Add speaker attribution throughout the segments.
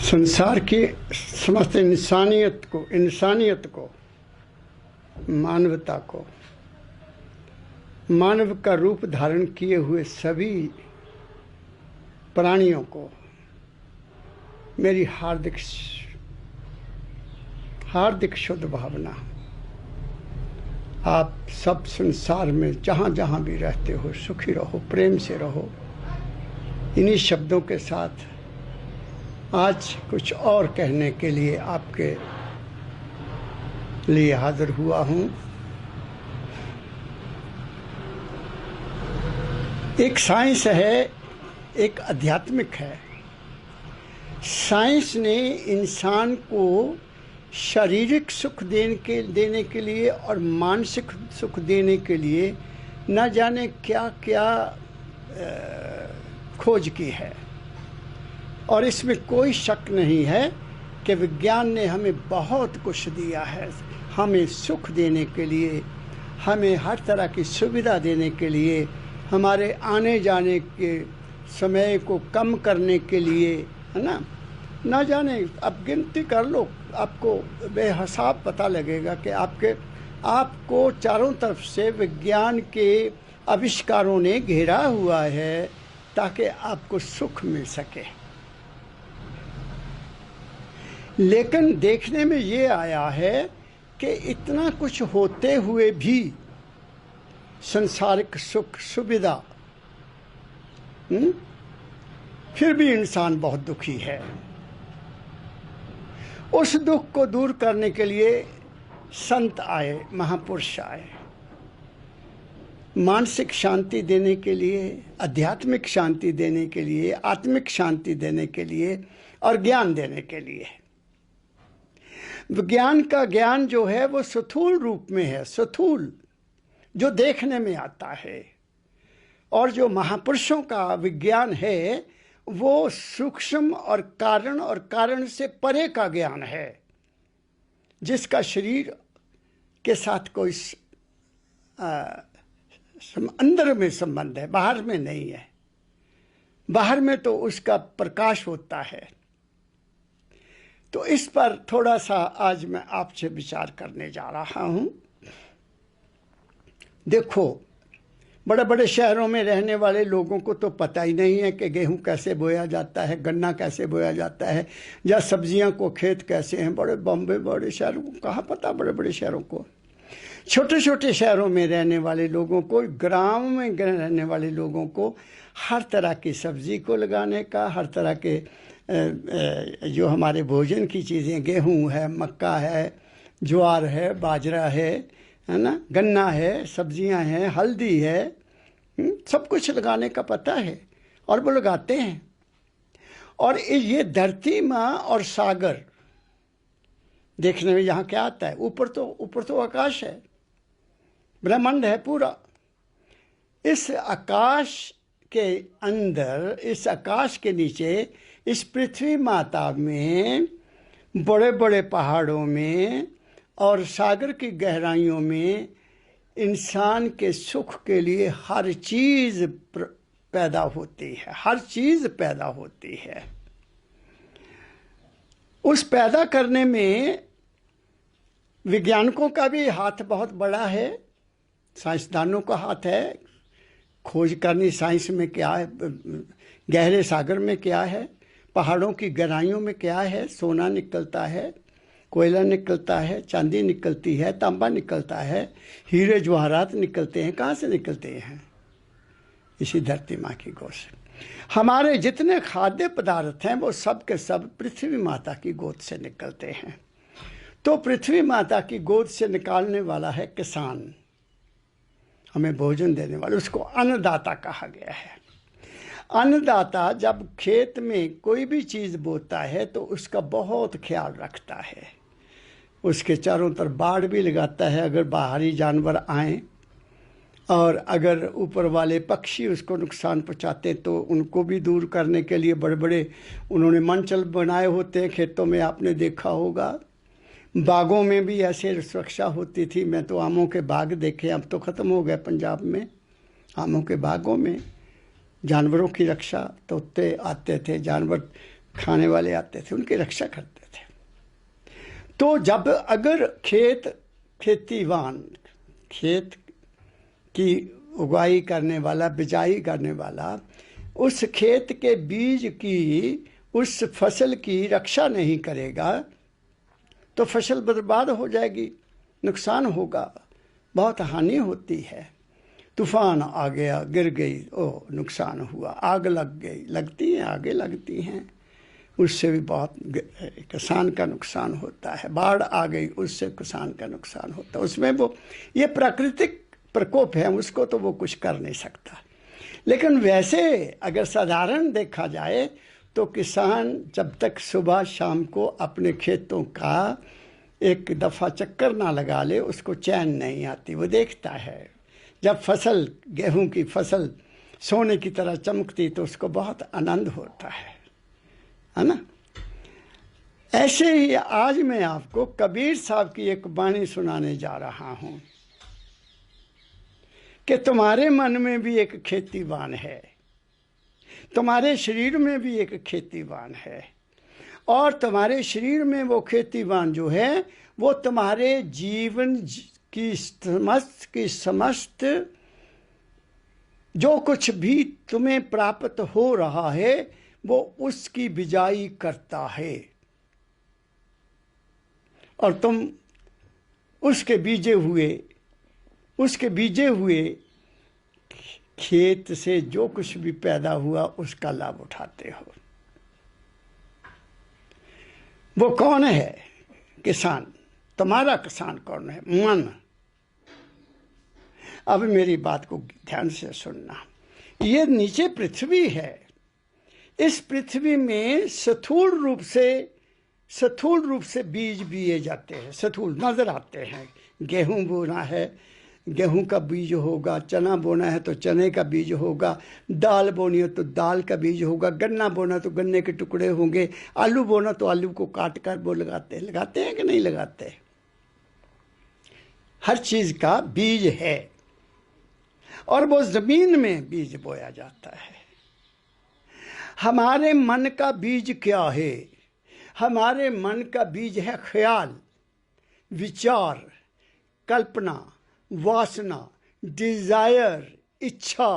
Speaker 1: संसार की समस्त इंसानियत को मानवता को मानव का रूप धारण किए हुए सभी प्राणियों को मेरी हार्दिक शुद्ध भावना। आप सब संसार में जहाँ जहाँ भी रहते हो सुखी रहो, प्रेम से रहो। इन्हीं शब्दों के साथ आज कुछ और कहने के लिए आपके लिए हाजिर हुआ हूँ। एक साइंस है, एक आध्यात्मिक है। साइंस ने इंसान को शारीरिक सुख देने के लिए और मानसिक सुख देने के लिए न जाने क्या क्या खोज की है, और इसमें कोई शक नहीं है कि विज्ञान ने हमें बहुत कुछ दिया है। हमें सुख देने के लिए, हमें हर तरह की सुविधा देने के लिए, हमारे आने जाने के समय को कम करने के लिए, है ना जाने अब गिनती कर लो, आपको बेहिसाब पता लगेगा कि आपको चारों तरफ से विज्ञान के आविष्कारों ने घेरा हुआ है ताकि आपको सुख मिल सके। लेकिन देखने में ये आया है कि इतना कुछ होते हुए भी संसारिक सुख सुविधा, फिर भी इंसान बहुत दुखी है। उस दुख को दूर करने के लिए संत आए, महापुरुष आए, मानसिक शांति देने के लिए, आध्यात्मिक शांति देने के लिए, आत्मिक शांति देने के लिए और ज्ञान देने के लिए। विज्ञान का ज्ञान जो है वो स्थूल रूप में है, स्थूल जो देखने में आता है, और जो महापुरुषों का विज्ञान है वो सूक्ष्म और कारण से परे का ज्ञान है, जिसका शरीर के साथ कोई अंदर में संबंध है, बाहर में नहीं है। बाहर में तो उसका प्रकाश होता है। तो इस पर थोड़ा सा आज मैं आपसे विचार करने जा रहा हूं। देखो, बड़े बड़े शहरों में रहने वाले लोगों को तो पता ही नहीं है कि गेहूं कैसे बोया जाता है, गन्ना कैसे बोया जाता है, या सब्जियां को खेत कैसे हैं। बड़े शहरों को कहाँ पता, बड़े बड़े शहरों को। छोटे छोटे शहरों में रहने वाले लोगों को, ग्राम में रहने वाले लोगों को हर तरह की सब्जी को लगाने का, हर तरह के जो हमारे भोजन की चीज़ें, गेहूं है, मक्का है, ज्वार है, बाजरा है ना, गन्ना है, सब्जियां हैं, हल्दी है, सब कुछ लगाने का पता है, और वो लगाते हैं। और ये धरती माँ और सागर देखने में यहाँ क्या आता है? ऊपर तो आकाश है, ब्रह्मांड है पूरा। इस आकाश के अंदर, इस आकाश के नीचे, इस पृथ्वी माता में, बड़े बड़े पहाड़ों में और सागर की गहराइयों में इंसान के सुख के लिए हर चीज़ पैदा होती है, हर चीज़ पैदा होती है। उस पैदा करने में वैज्ञानिकों का भी हाथ बहुत बड़ा है, साइंसदानों का हाथ है। खोज करनी साइंस में क्या है, गहरे सागर में क्या है, पहाड़ों की गहराइयों में क्या है। सोना निकलता है, कोयला निकलता है, चांदी निकलती है, तांबा निकलता है, हीरे जवाहरात निकलते हैं। कहाँ से निकलते हैं? इसी धरती माँ की गोद से। हमारे जितने खाद्य पदार्थ हैं वो सब के सब पृथ्वी माता की गोद से निकलते हैं। तो पृथ्वी माता की गोद से निकालने वाला है किसान, हमें भोजन देने वाला, उसको अन्नदाता कहा गया है। अन्नदाता जब खेत में कोई भी चीज़ बोता है तो उसका बहुत ख्याल रखता है, उसके चारों तरफ बाड़ भी लगाता है अगर बाहरी जानवर आएँ, और अगर ऊपर वाले पक्षी उसको नुकसान पहुंचाते तो उनको भी दूर करने के लिए बड़े बड़े उन्होंने मंचल बनाए होते हैं। खेतों में आपने देखा होगा, बागों में भी ऐसे सुरक्षा होती थी। मैं तो आमों के बाग देखे, अब तो ख़त्म हो गए पंजाब में। आमों के बागों में जानवरों की रक्षा, तोते आते थे, जानवर खाने वाले आते थे, उनकी रक्षा करते थे। तो जब अगर खेतीवान, खेत की उगाई करने वाला, बिजाई करने वाला उस खेत के बीज की, उस फसल की रक्षा नहीं करेगा तो फसल बर्बाद हो जाएगी, नुकसान होगा, बहुत हानि होती है। तूफान आ गया, गिर गई, ओ नुकसान हुआ। आग लग गई, लगती हैं आगे लगती हैं, उससे भी बहुत किसान का नुकसान होता है। बाढ़ आ गई, उससे किसान का नुकसान होता है। उसमें वो ये प्राकृतिक प्रकोप है, उसको तो वो कुछ कर नहीं सकता। लेकिन वैसे अगर साधारण देखा जाए तो किसान जब तक सुबह शाम को अपने खेतों का एक दफ़ा चक्कर ना लगा ले, उसको चैन नहीं आती। वो देखता है जब फसल, गेहूं की फसल सोने की तरह चमकती तो उसको बहुत आनंद होता है ना। ऐसे ही आज मैं आपको कबीर साहब की एक वाणी सुनाने जा रहा हूं कि तुम्हारे मन में भी एक खेतीवान है, तुम्हारे शरीर में भी एक खेतीवान है, और तुम्हारे शरीर में वो खेतीवान जो है वो तुम्हारे जीवन की समस्त जो कुछ भी तुम्हें प्राप्त हो रहा है वो उसकी बिजाई करता है, और तुम उसके बीजे हुए खेत से जो कुछ भी पैदा हुआ उसका लाभ उठाते हो। वो कौन है? किसान। तुम्हारा किसान कौन है? मन। अब मेरी बात को ध्यान से सुनना। ये नीचे पृथ्वी है, इस पृथ्वी में स्थूल रूप से बीज बिए जाते हैं, स्थूल नजर आते हैं। गेहूं बोना है, गेहूं का बीज होगा, चना बोना है तो चने का बीज होगा, दाल बोनी हो तो दाल का बीज होगा, गन्ना बोना तो गन्ने के टुकड़े होंगे, आलू बोना तो आलू को काट कर वो लगाते हैं कि नहीं लगाते? हर चीज का बीज है, और वो जमीन में बीज बोया जाता है। हमारे मन का बीज क्या है? हमारे मन का बीज है ख्याल, विचार, कल्पना, वासना, डिजायर, इच्छा।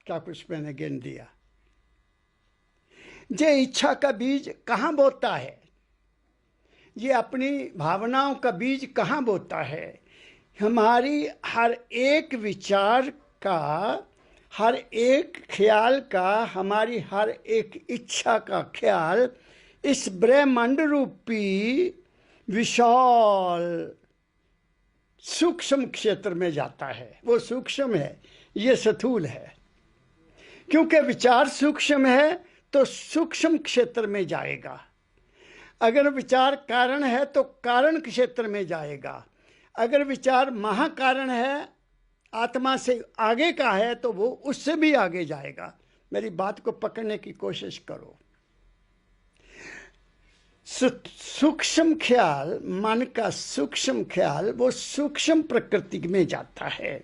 Speaker 1: क्या कुछ मैंने गिन दिया? ये इच्छा का बीज कहाँ बोता है? ये अपनी भावनाओं का बीज कहाँ बोता है? हमारी हर एक विचार का, हर एक ख्याल का, हमारी हर एक इच्छा का ख्याल इस ब्रह्मांड रूपी विशाल सूक्ष्म क्षेत्र में जाता है। वो सूक्ष्म है, ये स्थूल है। क्योंकि विचार सूक्ष्म है तो सूक्ष्म क्षेत्र में जाएगा। अगर विचार कारण है तो कारण क्षेत्र में जाएगा। अगर विचार महाकारण है, आत्मा से आगे का है, तो वो उससे भी आगे जाएगा। मेरी बात को पकड़ने की कोशिश करो। सूक्ष्म ख्याल, मन का सूक्ष्म ख्याल, वो सूक्ष्म प्रकृति में जाता है।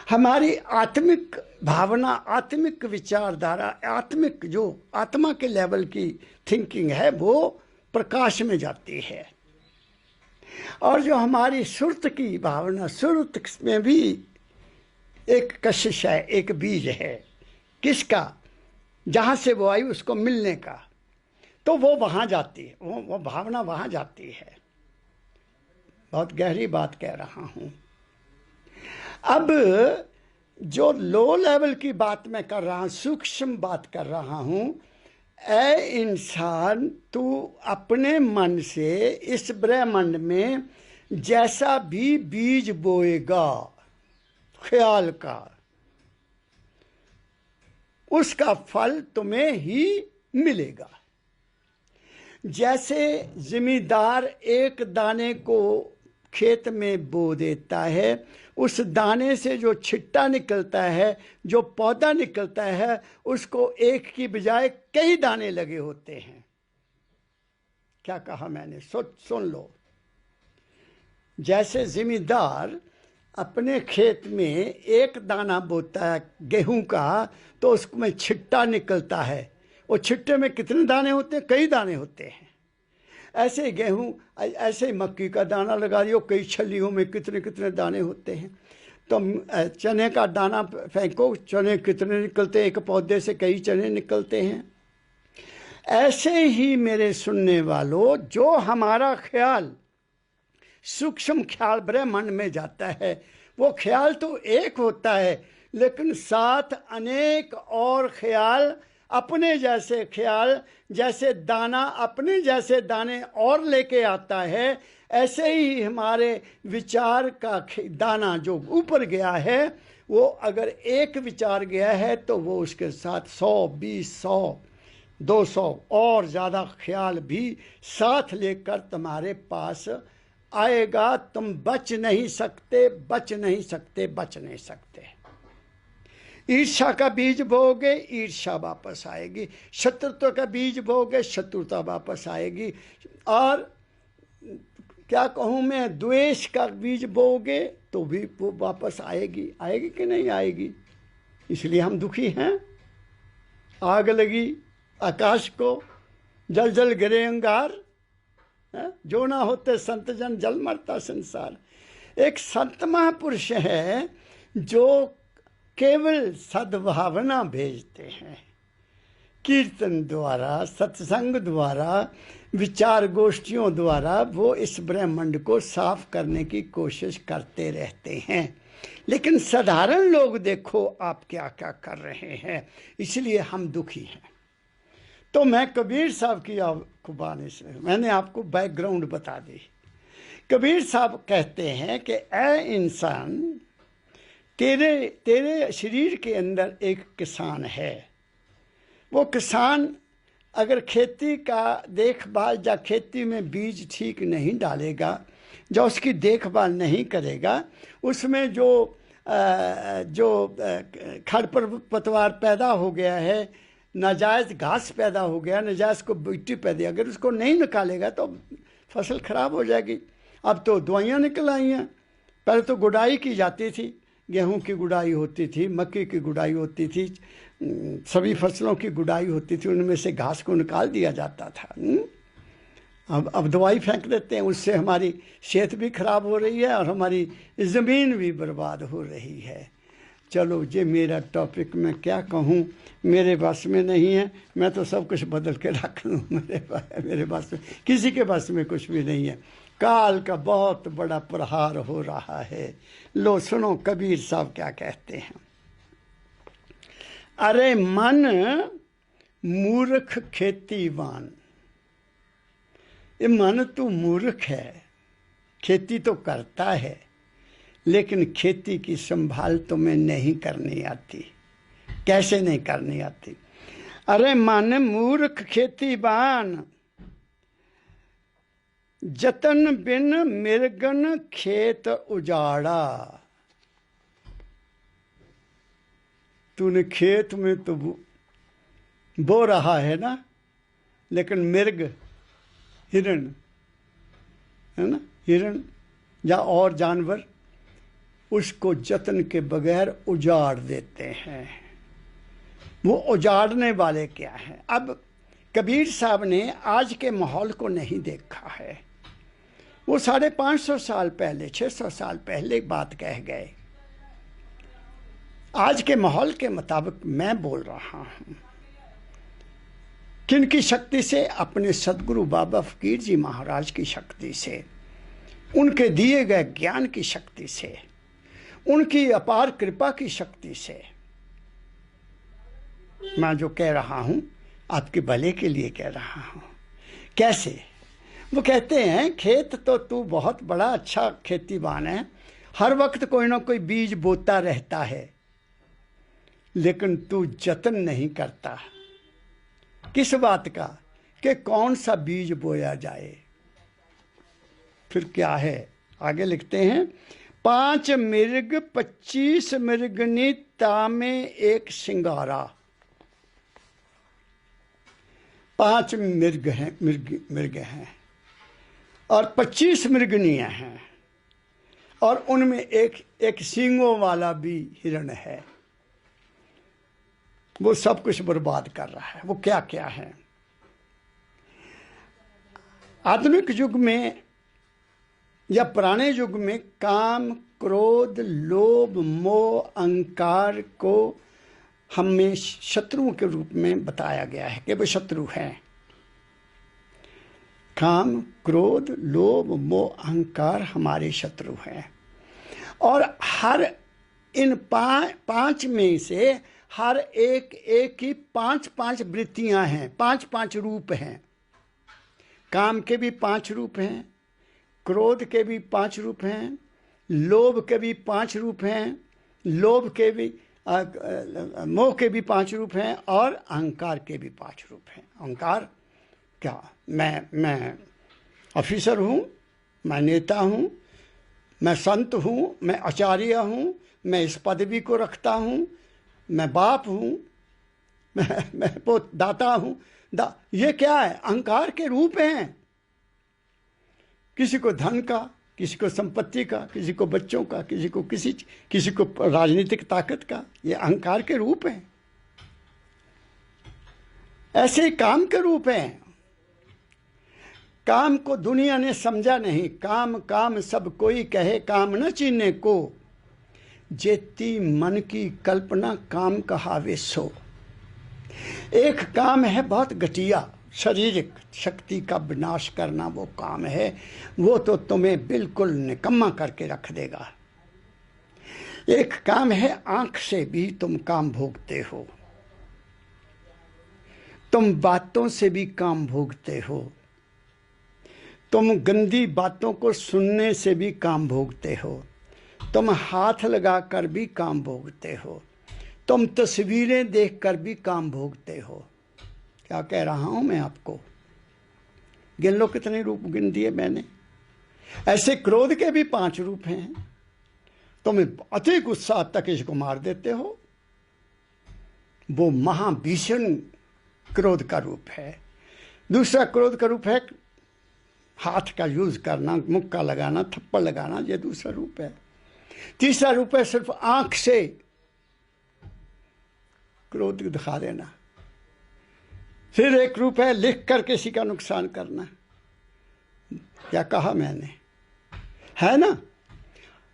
Speaker 1: हमारी आत्मिक भावना, आत्मिक विचारधारा, आत्मिक जो आत्मा के लेवल की थिंकिंग है वो प्रकाश में जाती है। और जो हमारी सुरत की भावना, सुरत में भी एक कशिश है, एक बीज है। किसका? जहाँ से वो आई उसको मिलने का, तो वो वहाँ जाती है, वो भावना वहाँ जाती है। बहुत गहरी बात कह रहा हूँ। अब जो लो लेवल की बात मैं कर रहा हूँ, सूक्ष्म बात कर रहा हूँ। ऐ इंसान, तू अपने मन से इस ब्रह्मांड में जैसा भी बीज बोएगा ख्याल का, उसका फल तुम्हें ही मिलेगा। जैसे जिमीदार एक दाने को खेत में बो देता है, उस दाने से जो छिट्टा निकलता है, जो पौधा निकलता है, उसको एक की बजाय कई दाने लगे होते हैं। क्या कहा मैंने? सुन लो। जैसे जिमीदार अपने खेत में एक दाना बोता है गेहूं का, तो उसमें छिट्टा निकलता है, और छिट्टे में कितने दाने होते हैं? कई दाने होते हैं। ऐसे ही गेहूँ, ऐसे ही मक्की का दाना लगा दियो, कई छलियों में कितने कितने दाने होते हैं। तो चने का दाना फेंको, चने कितने निकलते हैं? एक पौधे से कई चने निकलते हैं। ऐसे ही मेरे सुनने वालों, जो हमारा ख्याल सूक्ष्म ख्याल ब्रह्मांड में जाता है, वो ख्याल तो एक होता है, लेकिन साथ अनेक और ख्याल, अपने जैसे ख्याल, जैसे दाना अपने जैसे दाने और लेके आता है, ऐसे ही हमारे विचार का दाना जो ऊपर गया है, वो अगर एक विचार गया है तो वो उसके साथ 100, 20, 100, 200 और ज़्यादा ख्याल भी साथ लेकर तुम्हारे पास आएगा। तुम बच नहीं सकते, बच नहीं सकते, बच नहीं सकते। ईर्ष्या का बीज बोओगे, ईर्ष्या वापस आएगी। शत्रुता का बीज बोओगे, शत्रुता वापस आएगी। और क्या कहूँ मैं, द्वेष का बीज बोओगे तो भी वो वापस आएगी। आएगी कि नहीं आएगी? इसलिए हम दुखी हैं। आग लगी आकाश को, जल जल गिरे अंगार, जो ना होते संत जन, जल मरता संसार। एक संत महापुरुष है जो केवल सद्भावना भेजते हैं। कीर्तन द्वारा, सत्संग द्वारा, विचार गोष्ठियों द्वारा वो इस ब्रह्मांड को साफ करने की कोशिश करते रहते हैं। लेकिन साधारण लोग देखो आप क्या क्या कर रहे हैं, इसलिए हम दुखी हैं। तो मैं कबीर साहब की आपको बानी से मैंने आपको बैकग्राउंड बता दी। कबीर साहब कहते हैं कि ऐ इंसान, तेरे शरीर के अंदर एक किसान है। वो किसान अगर खेती का देखभाल या खेती में बीज ठीक नहीं डालेगा, जो उसकी देखभाल नहीं करेगा, उसमें जो खरपतवार पैदा हो गया है, नाजायज़ घास पैदा हो गया, नाजायज़ को मिट्टी पैदा, अगर उसको नहीं निकालेगा तो फसल खराब हो जाएगी। अब तो दवाइयाँ निकल आई हैं। पहले तो गुड़ाई की जाती थी, गेहूं की गुड़ाई होती थी, मक्की की गुड़ाई होती थी, सभी फसलों की गुड़ाई होती थी, उनमें से घास को निकाल दिया जाता था। अब दवाई फेंक देते हैं, उससे हमारी सेहत भी खराब हो रही है और हमारी ज़मीन भी बर्बाद हो रही है। चलो ये मेरा टॉपिक, मैं क्या कहूँ, मेरे बस में नहीं है। मैं तो सब कुछ बदल के रख लूँ, मेरे बस में, किसी के बस में कुछ भी नहीं है। काल का बहुत बड़ा प्रहार हो रहा है। लो सुनो कबीर साहब क्या कहते हैं। अरे मन मूर्ख खेतीवान, ये मन तू मूर्ख है, खेती तो करता है लेकिन खेती की संभाल तुम्हें नहीं करनी आती। कैसे नहीं करनी आती? अरे मन मूर्ख खेतीवान, जतन बिन मिर्गन खेत उजाड़ा। तूने खेत में तो बो रहा है ना, लेकिन मिर्ग, हिरण है ना, हिरण या और जानवर उसको जतन के बगैर उजाड़ देते हैं। वो उजाड़ने वाले क्या हैं? अब कबीर साहब ने आज के माहौल को नहीं देखा है। वो 550 साल पहले, 600 साल पहले बात कह गए। आज के माहौल के मुताबिक मैं बोल रहा हूँ। किनकी शक्ति से? अपने सदगुरु बाबा फकीर जी महाराज की शक्ति से, उनके दिए गए ज्ञान की शक्ति से, उनकी अपार कृपा की शक्ति से। मैं जो कह रहा हूँ आपके भले के लिए कह रहा हूँ। कैसे? वो कहते हैं खेत तो तू बहुत बड़ा अच्छा खेतीबान है, हर वक्त कोई ना कोई बीज बोता रहता है, लेकिन तू जतन नहीं करता। किस बात का? कि कौन सा बीज बोया जाए। फिर क्या है? आगे लिखते हैं, 5 मिर्ग 25 मिर्गनी तामे एक सिंगारा। 5 मिर्ग हैं, मिर्ग हैं और 25 मिर्गनियाँ हैं, और उनमें एक सींगों वाला भी हिरण है। वो सब कुछ बर्बाद कर रहा है। वो क्या क्या है? आधुनिक युग में या पुराने युग में काम, क्रोध, लोभ, मोह, अहंकार को हमें शत्रुओं के रूप में बताया गया है कि वे शत्रु हैं। काम, क्रोध, लोभ, मोह, अहंकार हमारे शत्रु हैं। और हर इन पांच में से हर एक की पांच पांच वृत्तियां हैं, पांच पांच रूप हैं। काम के भी 5 रूप हैं, क्रोध के भी 5 रूप हैं, लोभ के भी 5 रूप हैं, लोभ के भी मोह के भी 5 रूप हैं, और अहंकार के भी 5 रूप हैं। अहंकार क्या? मैं ऑफिसर हूँ, मैं नेता हूँ, मैं संत हूँ, मैं आचार्य हूँ, मैं इस पदवी को रखता हूँ, मैं बाप हूँ, मैं दाता हूँ। ये क्या है? अहंकार के रूप हैं। किसी को धन का, किसी को संपत्ति का, किसी को बच्चों का, किसी को राजनीतिक ताकत का। ये अहंकार के रूप हैं। ऐसे ही काम के रूप हैं। काम को दुनिया ने समझा नहीं। काम काम सब कोई कहे, काम न चीने को, जेती मन की कल्पना काम कहावे सो। एक काम है बहुत घटिया, शारीरिक शक्ति का विनाश करना, वो काम है। वो तो तुम्हें बिल्कुल निकम्मा करके रख देगा। एक काम है आंख से भी तुम काम भोगते हो, तुम बातों से भी काम भोगते हो, तुम गंदी बातों को सुनने से भी काम भोगते हो, तुम हाथ लगाकर भी काम भोगते हो, तुम तस्वीरें देखकर भी काम भोगते हो। क्या कह रहा हूं मैं आपको? गिन लो कितने रूप गिन दिए मैंने। ऐसे क्रोध के भी 5 रूप हैं। तुम अति गुस्सा तक इसको मार देते हो, वो महाभीषण क्रोध का रूप है। दूसरा क्रोध का रूप है हाथ का यूज करना, मुक्का लगाना, थप्पड़ लगाना, ये दूसरा रूप है। तीसरा रूप है सिर्फ आंख से क्रोध दिखा देना। फिर एक रूप है लिख कर किसी का नुकसान करना। क्या कहा मैंने? है ना?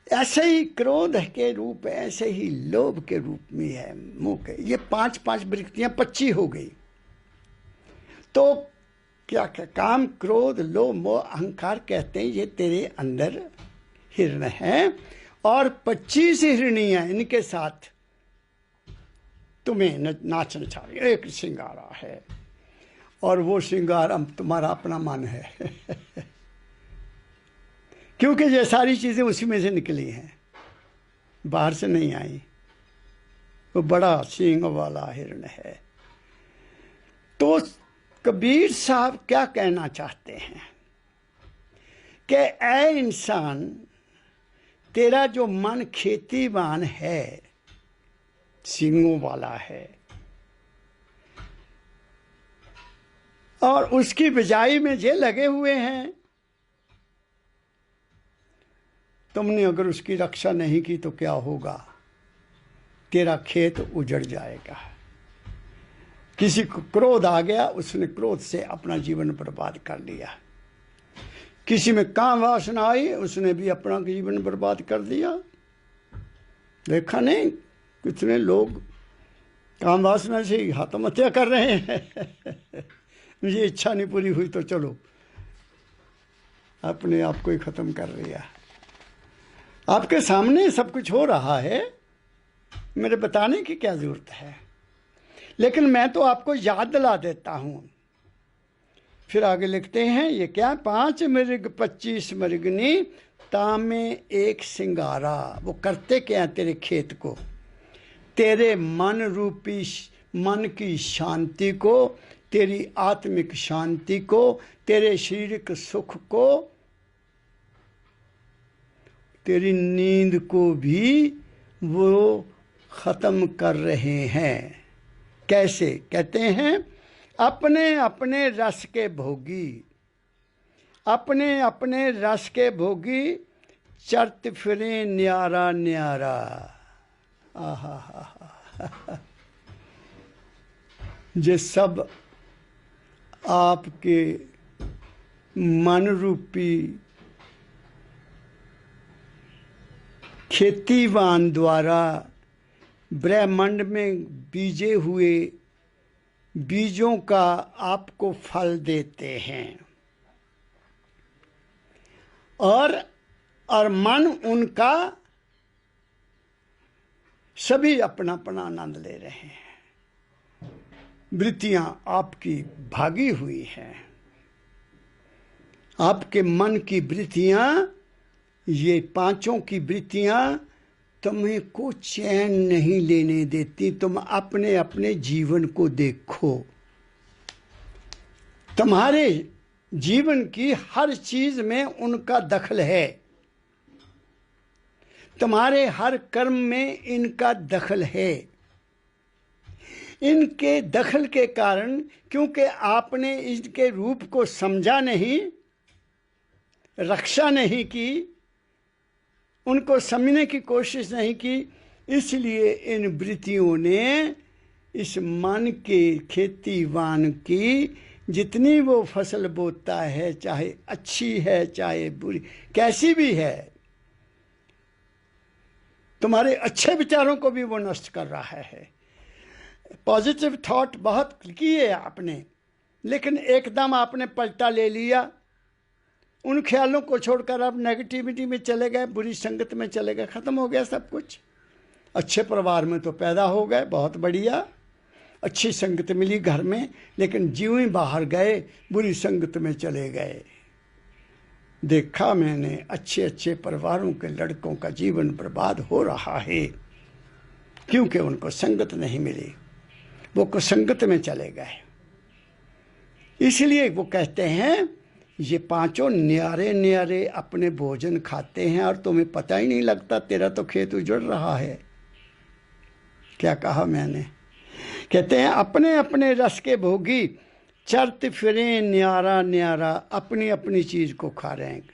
Speaker 1: ऐसे ही क्रोध के रूप है, ऐसे ही लोभ के रूप में है, मोह के। ये 5 वृत्तियां 25 हो गई। तो क्या काम, क्रोध, लोभ, मोह, अहंकार कहते हैं ये तेरे अंदर हिरण है, और 25 हिरनियां इनके साथ तुम्हें नाचना चाह रही। एक श्रृंगारा है, और वो श्रृंगार तुम्हारा अपना मन है क्योंकि ये सारी चीजें उसी में से निकली हैं, बाहर से नहीं आई। वो बड़ा सींग वाला हिरण है। तो कबीर साहब क्या कहना चाहते हैं कि ऐ इंसान, तेरा जो मन खेतीवान है, सींगों वाला है, और उसकी बिजाई में ये लगे हुए हैं, तुमने अगर उसकी रक्षा नहीं की तो क्या होगा? तेरा खेत उजड़ जाएगा। किसी को क्रोध आ गया, उसने क्रोध से अपना जीवन बर्बाद कर लिया। किसी में काम वासना आई, उसने भी अपना जीवन बर्बाद कर दिया। देखा नहीं कितने लोग काम वासना से ही आत्महत्या कर रहे हैं मुझे इच्छा नहीं पूरी हुई तो चलो अपने आप को ही खत्म कर लिया। आपके सामने सब कुछ हो रहा है, मेरे बताने की क्या जरूरत है? लेकिन मैं तो आपको याद दिला देता हूं। फिर आगे लिखते हैं, ये क्या? 5 मृग 25 मृगनी, तामे एक सिंगारा। वो करते क्या है तेरे खेत को? तेरे मन रूपी मन की शांति को, तेरी आत्मिक शांति को, तेरे शारीरिक सुख को, तेरी नींद को भी वो खत्म कर रहे हैं। कैसे? कहते हैं, अपने अपने रस के भोगी, अपने अपने रस के भोगी, चरत फिरे न्यारा न्यारा। आहा हा हा ये सब आपके मन रूपी खेतीवान द्वारा ब्रह्मांड में बीजे हुए बीजों का आपको फल देते हैं, और मन उनका सभी अपना अपना आनंद ले रहे हैं। वृत्तियां आपकी भागी हुई हैं, आपके मन की वृत्तियां, ये पांचों की वृत्तियां तुम्हें को चैन नहीं लेने देती। तुम अपने अपने जीवन को देखो, तुम्हारे जीवन की हर चीज में उनका दखल है, तुम्हारे हर कर्म में इनका दखल है। इनके दखल के कारण, क्योंकि आपने इनके रूप को समझा नहीं, रक्षा नहीं की, उनको समझने की कोशिश नहीं की, इसलिए इन वृत्तियों ने इस मन के खेतीवान की जितनी वो फसल बोता है, चाहे अच्छी है चाहे बुरी, कैसी भी है, तुम्हारे अच्छे विचारों को भी वो नष्ट कर रहा है। पॉजिटिव थॉट बहुत किए आपने, लेकिन एकदम आपने पलटा ले लिया, उन ख्यालों को छोड़कर आप नेगेटिविटी में चले गए, बुरी संगत में चले गए, खत्म हो गया सब कुछ। अच्छे परिवार में तो पैदा हो गए, बहुत बढ़िया, अच्छी संगत मिली घर में, लेकिन ज्यों ही बाहर गए बुरी संगत में चले गए। देखा मैंने अच्छे अच्छे परिवारों के लड़कों का जीवन बर्बाद हो रहा है, क्योंकि उनको संगत नहीं मिली, वो कुसंगत में चले गए। इसलिए वो कहते हैं ये पांचों न्यारे न्यारे अपने भोजन खाते हैं और तुम्हें पता ही नहीं लगता, तेरा तो खेत उजड़ रहा है। क्या कहा मैंने? कहते हैं अपने अपने रस के भोगी चरत फिरे न्यारा न्यारा, अपनी अपनी चीज को खा रहे हैं।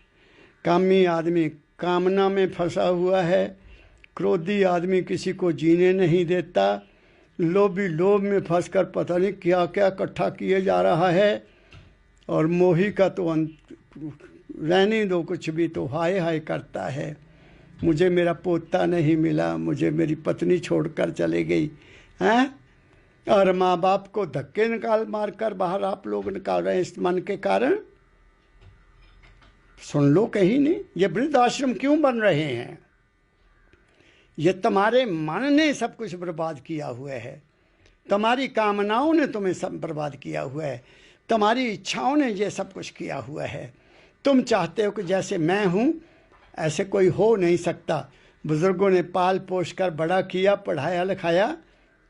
Speaker 1: कामी आदमी कामना में फंसा हुआ है, क्रोधी आदमी किसी को जीने नहीं देता, लोभी लोभ में फंसकर पता नहीं क्या क्या इकट्ठा किए जा रहा है, और मोही का तो रहने दो, कुछ भी तो हाय हाय करता है, मुझे मेरा पोता नहीं मिला, मुझे मेरी पत्नी छोड़कर चले गई हैं, और माँ बाप को धक्के निकाल मार कर बाहर आप लोग निकाल रहे हैं इस मन के कारण। सुन लो कहीं नहीं, ये वृद्ध आश्रम क्यों बन रहे हैं? ये तुम्हारे मन ने सब कुछ बर्बाद किया हुआ है, तुम्हारी कामनाओं ने तुम्हें सब बर्बाद किया हुआ है, तुम्हारी इच्छाओं ने ये सब कुछ किया हुआ है। तुम चाहते हो कि जैसे मैं हूँ ऐसे कोई हो नहीं सकता। बुजुर्गों ने पाल पोष कर बड़ा किया, पढ़ाया लिखाया,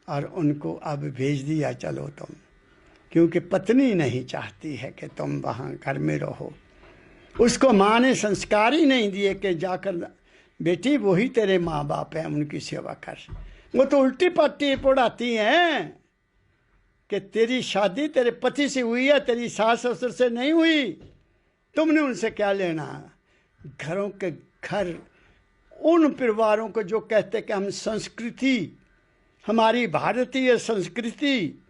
Speaker 1: और उनको अब भेज दिया चलो तुम, क्योंकि पत्नी नहीं चाहती है कि तुम वहाँ घर में रहो। उसको माँ ने संस्कार ही नहीं दिए कि जाकर बेटी वही तेरे माँ बाप हैं, उनकी सेवा कर। वो तो उल्टी पट्टी पढ़ाती हैं कि तेरी शादी तेरे पति से हुई है, तेरी सास ससुर से नहीं हुई, तुमने उनसे क्या लेना। घरों के घर उन परिवारों को जो कहते कि हम संस्कृति, हमारी भारतीय संस्कृति,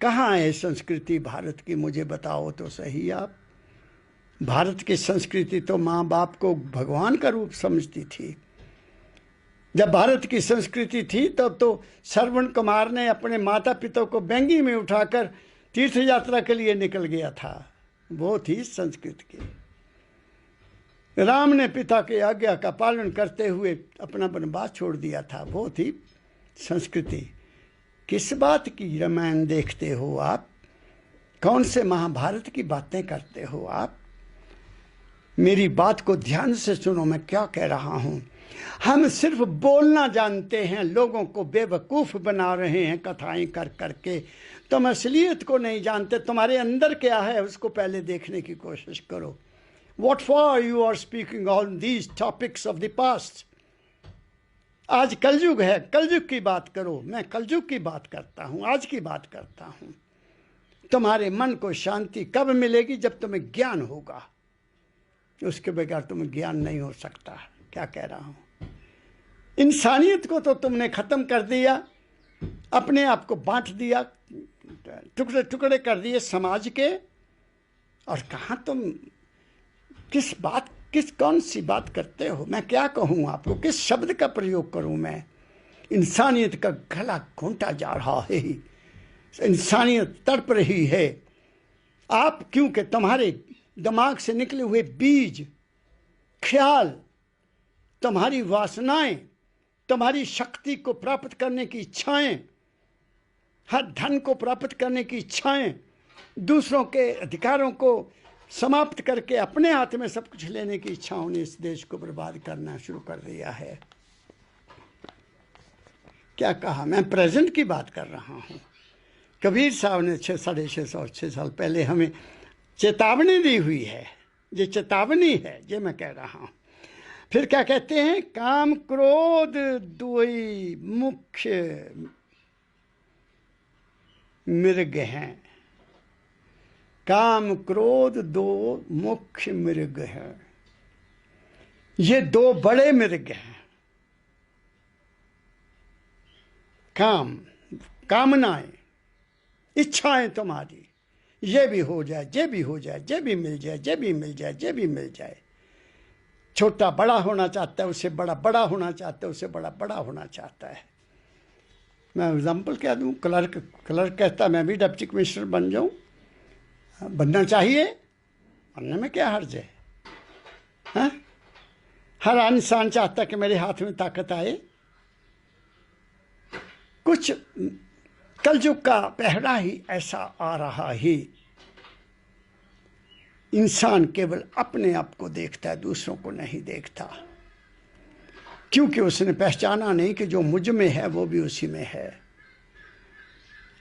Speaker 1: कहाँ है संस्कृति भारत की? मुझे बताओ तो सही आप। भारत की संस्कृति तो माँ बाप को भगवान का रूप समझती थी। जब भारत की संस्कृति थी तब तो श्रवण कुमार ने अपने माता पिता को बैंगी में उठाकर तीर्थ यात्रा के लिए निकल गया था, वो थी संस्कृत की। राम ने पिता की आज्ञा का पालन करते हुए अपना वनवास छोड़ दिया था, वो थी संस्कृति। किस बात की रामायण देखते हो आप? कौन से महाभारत की बातें करते हो आप? मेरी बात को ध्यान से सुनो, मैं क्या कह रहा हूं। हम सिर्फ बोलना जानते हैं, लोगों को बेवकूफ बना रहे हैं कथाएं कर करके। तुम असलियत को नहीं जानते, तुम्हारे अंदर क्या है उसको पहले देखने की कोशिश करो। What for you are speaking on these topics of the past? आज कलयुग है, कलयुग की बात करो। मैं कलयुग की बात करता हूँ, आज की बात करता हूँ। तुम्हारे मन को शांति कब मिलेगी? जब तुम्हें ज्ञान होगा, उसके बगैर तुम्हें ज्ञान नहीं हो सकता। क्या कह रहा हूँ? इंसानियत को तो तुमने खत्म कर दिया, अपने आप को बांट दिया, टुकड़े टुकड़े कर दिए समाज के। और कहाँ तुम किस कौन सी बात करते हो? मैं क्या कहूँ आपको, किस शब्द का प्रयोग करूँ मैं? इंसानियत का गला घोंटा जा रहा है, इंसानियत तड़प रही है। आप क्योंकि तुम्हारे दिमाग से निकले हुए बीज, ख्याल, तुम्हारी वासनाएं, तुम्हारी शक्ति को प्राप्त करने की इच्छाएं, हर धन को प्राप्त करने की इच्छाएं, दूसरों के अधिकारों को समाप्त करके अपने हाथ में सब कुछ लेने की इच्छाओं ने इस देश को बर्बाद करना शुरू कर दिया है। क्या कहा? मैं प्रेजेंट की बात कर रहा हूँ। कबीर साहब ने 600-650 साल पहले हमें चेतावनी दी हुई है। ये चेतावनी है, ये मैं कह रहा हूँ। फिर क्या कहते हैं? काम क्रोध दुई मुख्य मृग हैं। काम क्रोध दो मुख्य मृग हैं। ये दो बड़े मृग हैं। काम, कामनाएं, इच्छाएं तुम्हारी, ये भी हो जाए, ये भी हो जाए, ये भी मिल जाए, ये भी मिल जाए, ये भी मिल जाए। छोटा बड़ा होना चाहता है, उससे बड़ा बड़ा होना चाहता है, उससे बड़ा बड़ा होना चाहता है। मैं एग्जाम्पल क्या दूं? क्लर्क कहता मैं भी डिप्टी कमिश्नर बन जाऊं। बनना चाहिए, बनने में क्या हर्ज है? हाँ? हर इंसान चाहता है कि मेरे हाथ में ताकत आए। कुछ कलयुग का पहरा ही ऐसा आ रहा है। इंसान केवल अपने आप को देखता है, दूसरों को नहीं देखता, क्योंकि उसने पहचाना नहीं कि जो मुझ में है वो भी उसी में है।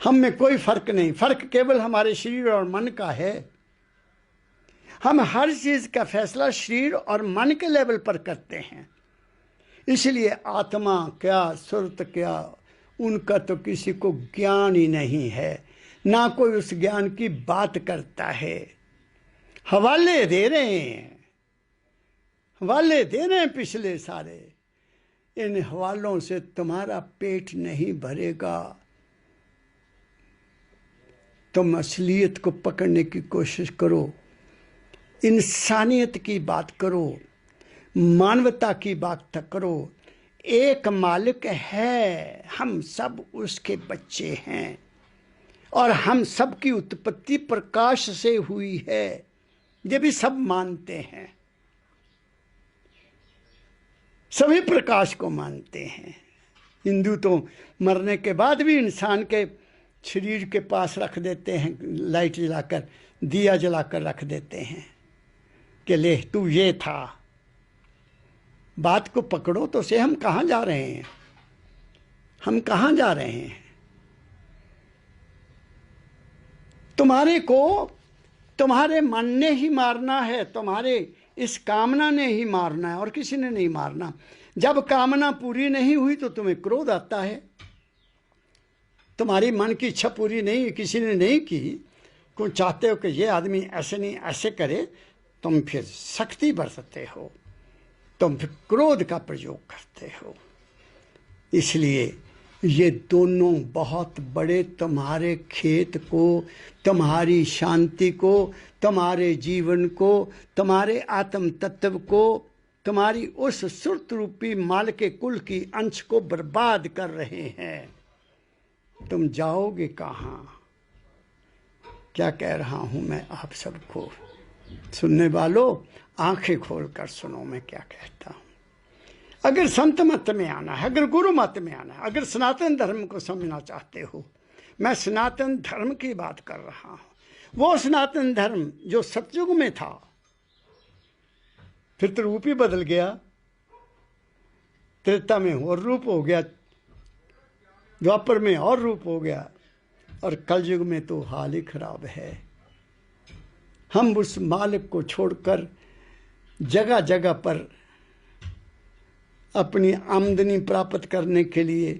Speaker 1: हम में कोई फर्क नहीं, फर्क केवल हमारे शरीर और मन का है। हम हर चीज का फैसला शरीर और मन के लेवल पर करते हैं। इसलिए आत्मा क्या, सुरत क्या, उनका तो किसी को ज्ञान ही नहीं है, ना कोई उस ज्ञान की बात करता है। हवाले दे रहे हैं, हवाले दे रहे हैं पिछले सारे। इन हवालों से तुम्हारा पेट नहीं भरेगा। तुम असलियत को पकड़ने की कोशिश करो, इंसानियत की बात करो, मानवता की बात करो। एक मालिक है, हम सब उसके बच्चे हैं, और हम सब की उत्पत्ति प्रकाश से हुई है। ये भी सब मानते हैं, सभी प्रकाश को मानते हैं। हिंदू तो मरने के बाद भी इंसान के शरीर के पास रख देते हैं, लाइट जलाकर, दिया जलाकर रख देते हैं कि ले तू ये था। बात को पकड़ो तो से, हम कहाँ जा रहे हैं? हम कहाँ जा रहे हैं? तुम्हारे को तुम्हारे मन ने ही मारना है, तुम्हारे इस कामना ने ही मारना है, और किसी ने नहीं मारना। जब कामना पूरी नहीं हुई तो तुम्हें क्रोध आता है। तुम्हारी मन की इच्छा पूरी नहीं, किसी ने नहीं की, तुम चाहते हो कि ये आदमी ऐसे नहीं ऐसे करे, तुम फिर सख्ती बरतते हो, तुम फिर क्रोध का प्रयोग करते हो। इसलिए ये दोनों बहुत बड़े तुम्हारे खेत को, तुम्हारी शांति को, तुम्हारे जीवन को, तुम्हारे आत्म तत्व को, तुम्हारी उस सुरत रूपी माल के कुल की अंश को बर्बाद कर रहे हैं। तुम जाओगे कहाँ? क्या कह रहा हूं मैं आप सबको? सुनने वालों, आंखें खोलकर सुनो मैं क्या कहता हूं। अगर संत मत में आना है, अगर गुरु मत में आना है, अगर सनातन धर्म को समझना चाहते हो, मैं सनातन धर्म की बात कर रहा हूं। वो सनातन धर्म जो सतयुग में था, फिर तो रूप ही बदल गया, त्रेता में और रूप हो गया, द्वापर में और रूप हो गया, और कलयुग में तो हाल ही खराब है। हम उस मालिक को छोड़कर जगह जगह पर अपनी आमदनी प्राप्त करने के लिए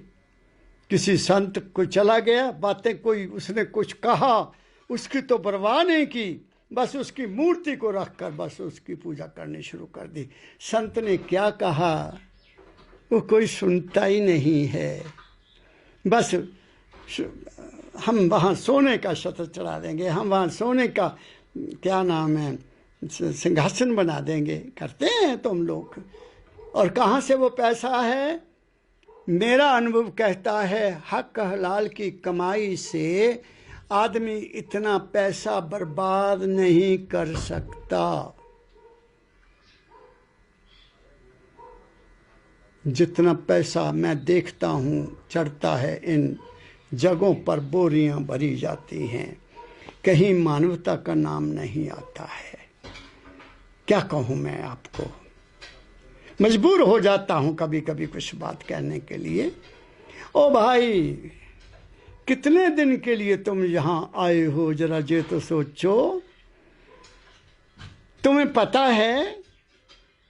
Speaker 1: किसी संत को चला गया, बातें कोई उसने कुछ कहा, उसकी तो परवाह नहीं की, बस उसकी मूर्ति को रखकर बस उसकी पूजा करनी शुरू कर दी। संत ने क्या कहा वो कोई सुनता ही नहीं है। बस हम वहाँ सोने का छत्र चढ़ा देंगे, हम वहाँ सोने का क्या नाम है सिंहासन बना देंगे। करते हैं तुम लोग। और कहाँ से वो पैसा है? मेरा अनुभव कहता है हक हलाल की कमाई से आदमी इतना पैसा बर्बाद नहीं कर सकता जितना पैसा मैं देखता हूँ चढ़ता है इन जगहों पर। बोरियां भरी जाती हैं, कहीं मानवता का नाम नहीं आता है। क्या कहूँ मैं आपको, मजबूर हो जाता हूँ कभी कभी कुछ बात कहने के लिए। ओ भाई, कितने दिन के लिए तुम यहाँ आए हो, जरा ये तो सोचो। तुम्हें पता है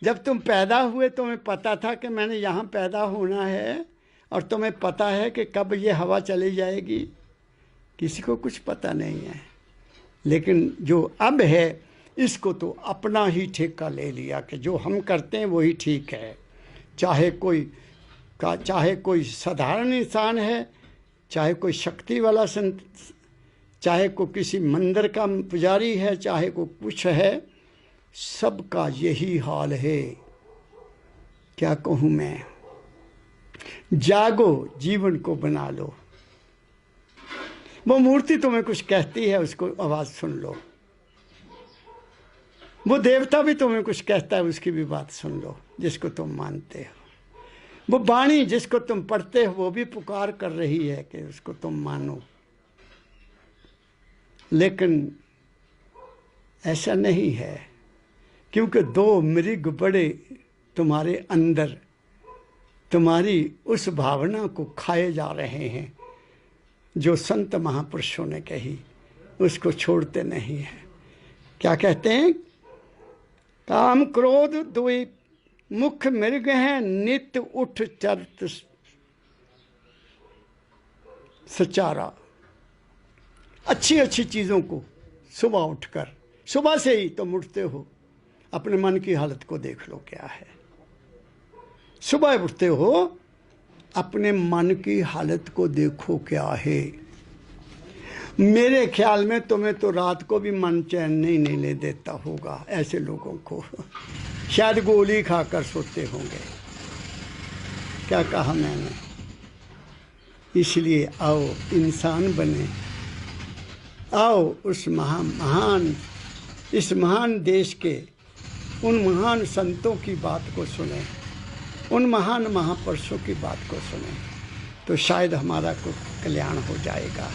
Speaker 1: जब तुम पैदा हुए तुम्हें पता था कि मैंने यहाँ पैदा होना है, और तुम्हें पता है कि कब ये हवा चली जाएगी? किसी को कुछ पता नहीं है। लेकिन जो अब है इसको तो अपना ही ठेका ले लिया कि जो हम करते हैं वही ठीक है। चाहे कोई साधारण इंसान है, चाहे कोई शक्ति वाला संत, चाहे कोई किसी मंदिर का पुजारी है, चाहे कोई कुछ है, सबका यही हाल है। क्या कहूँ मैं? जागो, जीवन को बना लो। वो मूर्ति तुम्हें कुछ कहती है, उसको आवाज सुन लो। वो देवता भी तुम्हें कुछ कहता है, उसकी भी बात सुन लो, जिसको तुम मानते हो। वो वाणी जिसको तुम पढ़ते हो वो भी पुकार कर रही है कि उसको तुम मानो। लेकिन ऐसा नहीं है, क्योंकि दो मृग बड़े तुम्हारे अंदर तुम्हारी उस भावना को खाए जा रहे हैं जो संत महापुरुषों ने कही, उसको छोड़ते नहीं है। क्या कहते हैं? काम क्रोध दुई मुख मृग हैं, नित उठ चरत सचारा। अच्छी अच्छी चीज़ों को सुबह उठकर, सुबह से ही तुम उठते हो, अपने मन की हालत को देख लो क्या है। सुबह उठते हो, अपने मन की हालत को देखो क्या है। मेरे ख्याल में तुम्हें तो रात को भी मन चैन नहीं ले देता होगा। ऐसे लोगों को शायद गोली खाकर सोते होंगे। क्या कहा मैंने? इसलिए आओ इंसान बने, आओ उस इस महान देश के उन महान संतों की बात को सुने, उन महान महापुरुषों की बात को सुने, तो शायद हमारा कुछ कल्याण हो जाएगा।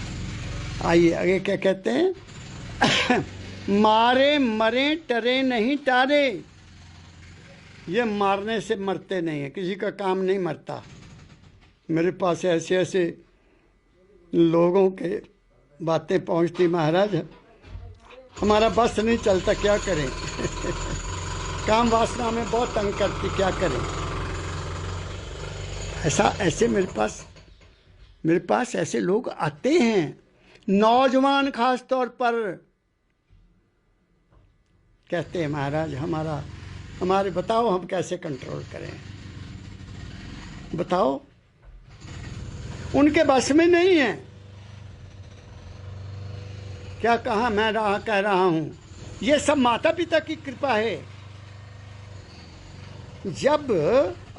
Speaker 1: आइए आगे क्या कहते हैं? मारे मरे टरे नहीं टारे। ये मारने से मरते नहीं है, किसी का काम नहीं मरता। मेरे पास ऐसे ऐसे लोगों के बातें पहुंचती, महाराज हमारा बस नहीं चलता, क्या करें? काम वासना में बहुत तंग करती, क्या करें? ऐसे मेरे पास ऐसे लोग आते हैं, नौजवान खास तौर पर। कहते हैं महाराज हमारे बताओ हम कैसे कंट्रोल करें, बताओ। उनके बस में नहीं है। क्या कहा मैं कह रहा हूं, ये सब माता पिता की कृपा है। जब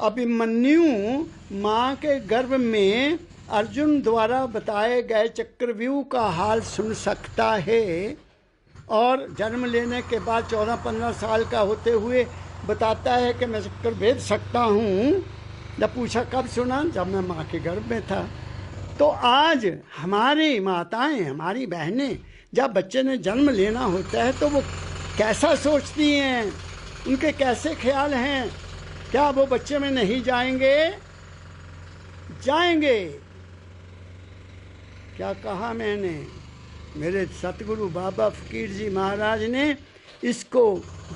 Speaker 1: अभिमन्यु मां के गर्भ में अर्जुन द्वारा बताए गए चक्रव्यूह का हाल सुन सकता है, और जन्म लेने के बाद 14-15 साल का होते हुए बताता है कि मैं चक्र भेद सकता हूँ। जब पूछा कब सुना? जब मैं माँ के गर्भ में था। तो आज हमारी माताएं, हमारी बहनें, जब बच्चे ने जन्म लेना होता है तो वो कैसा सोचती हैं, उनके कैसे ख्याल हैं? क्या वो बच्चे में नहीं जाएंगे? जाएंगे। क्या कहा मैंने? मेरे सतगुरु बाबा फकीर जी महाराज ने इसको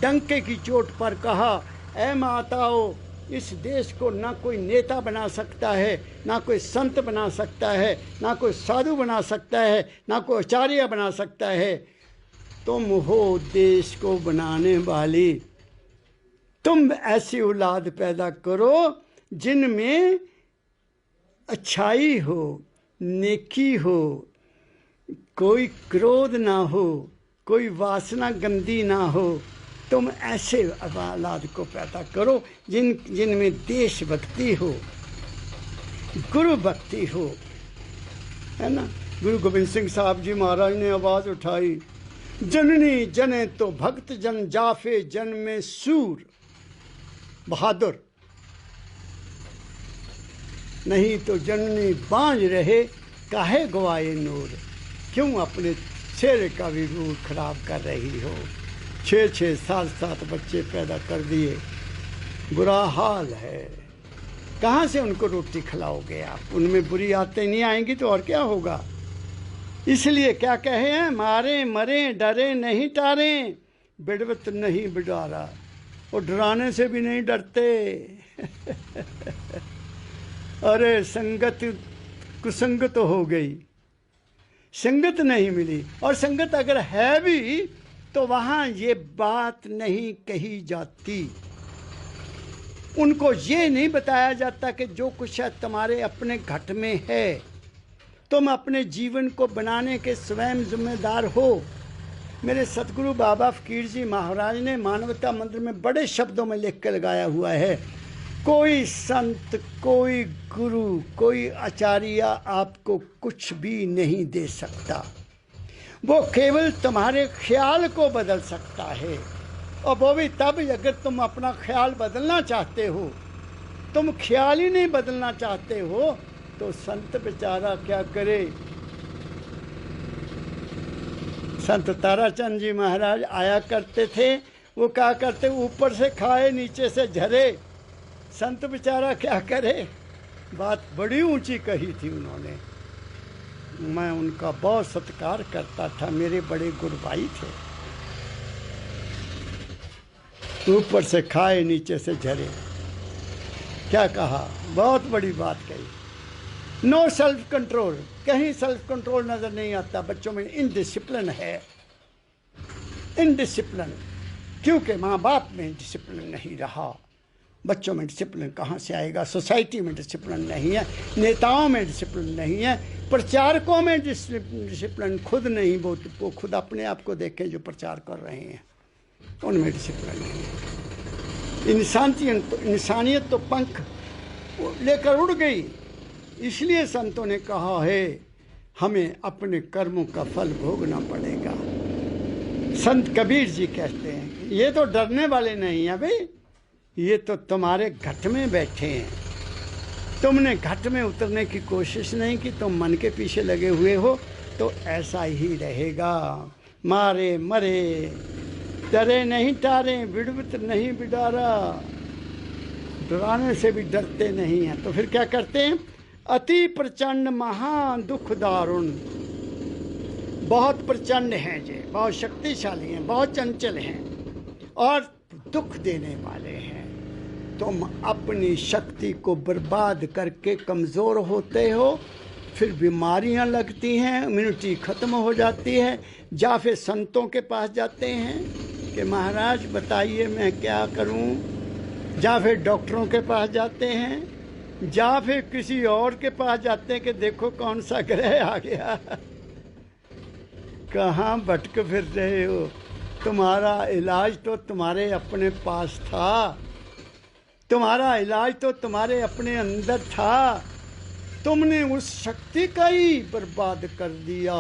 Speaker 1: डंके की चोट पर कहा, ऐ माताओं, इस देश को ना कोई नेता बना सकता है, ना कोई संत बना सकता है, ना कोई साधु बना सकता है, ना कोई आचार्य बना सकता है। तुम हो देश को बनाने वाली। तुम ऐसी औलाद पैदा करो जिनमें अच्छाई हो, नेकी हो, कोई क्रोध ना हो, कोई वासना गंदी ना हो। तुम ऐसे औलाद को पैदा करो जिनमें देशभक्ति हो, गुरु भक्ति हो, है ना। गुरु गोविंद सिंह साहब जी महाराज ने आवाज उठाई, जननी जने तो भक्त जन, जाफे जन में सूर बहादुर, नहीं तो जननी बांझ रहे काहे गवाए नूर। क्यों अपने चेहरे का भी रूप खराब कर रही हो। 6-6 7-7 बच्चे पैदा कर दिए, बुरा हाल है। कहाँ से उनको रोटी खिलाओगे आप? उनमें बुरी आदतें नहीं आएंगी तो और क्या होगा। इसलिए क्या कहे हैं, मारे मरे डरे नहीं टारे, बिड़वत नहीं बिडारा। और डराने से भी नहीं डरते। अरे संगत कुसंगत हो गई, संगत नहीं मिली। और संगत अगर है भी तो वहां ये बात नहीं कही जाती। उनको ये नहीं बताया जाता कि जो कुछ है तुम्हारे अपने घट में है, तुम अपने जीवन को बनाने के स्वयं जिम्मेदार हो। मेरे सतगुरु बाबा फकीर जी महाराज ने मानवता मंदिर में बड़े शब्दों में लिख कर लगाया हुआ है, कोई संत, कोई गुरु, कोई आचार्य आपको कुछ भी नहीं दे सकता। वो केवल तुम्हारे ख्याल को बदल सकता है, और वो भी तब अगर तुम अपना ख्याल बदलना चाहते हो। तुम ख्याल ही नहीं बदलना चाहते हो तो संत बेचारा क्या करे। संत ताराचंद जी महाराज आया करते थे, वो क्या करते, ऊपर से खाए नीचे से झरे। संत बेचारा क्या करे। बात बड़ी ऊंची कही थी उन्होंने। मैं उनका बहुत सत्कार करता था, मेरे बड़े गुरु भाई थे। ऊपर से खाए नीचे से झरे। क्या कहा, बहुत बड़ी बात कही। नो सेल्फ कंट्रोल, कहीं सेल्फ कंट्रोल नजर नहीं आता। बच्चों में इनडिसिप्लिन है, इनडिसिप्लिन, क्योंकि माँ बाप में डिसिप्लिन नहीं रहा। बच्चों में डिसिप्लिन कहाँ से आएगा। सोसाइटी में डिसिप्लिन नहीं है, नेताओं में डिसिप्लिन नहीं है, प्रचारकों में डिसिप्लिन खुद नहीं। वो खुद अपने आप को देखें जो प्रचार कर रहे हैं, उनमें डिसिप्लिन नहीं है। इंसानियत तो पंख लेकर उड़ गई। इसलिए संतों ने कहा है हमें अपने कर्मों का फल भोगना पड़ेगा। संत कबीर जी कहते हैं ये तो डरने वाले नहीं है भाई, ये तो तुम्हारे घट में बैठे हैं। तुमने घट में उतरने की कोशिश नहीं की, तुम मन के पीछे लगे हुए हो तो ऐसा ही रहेगा। मारे मरे डरे नहीं टारे, बिड़बित नहीं बिडारा। डराने से भी डरते नहीं हैं तो फिर क्या करते हैं, अति प्रचंड महान दुख दारुण। बहुत प्रचंड हैं जी, बहुत शक्तिशाली हैं, बहुत चंचल हैं और दुख देने वाले हैं। तुम अपनी शक्ति को बर्बाद करके कमज़ोर होते हो, फिर बीमारियां लगती हैं, इम्यूनिटी ख़त्म हो जाती है। या फिर संतों के पास जाते हैं कि महाराज बताइए मैं क्या करूं, या फिर डॉक्टरों के पास जाते हैं, या फिर किसी और के पास जाते हैं कि देखो कौन सा ग्रह आ गया। कहाँ भटक फिर रहे हो। तुम्हारा इलाज तो तुम्हारे अपने पास था, तुम्हारा इलाज तो तुम्हारे अपने अंदर था। तुमने उस शक्ति का ही बर्बाद कर दिया।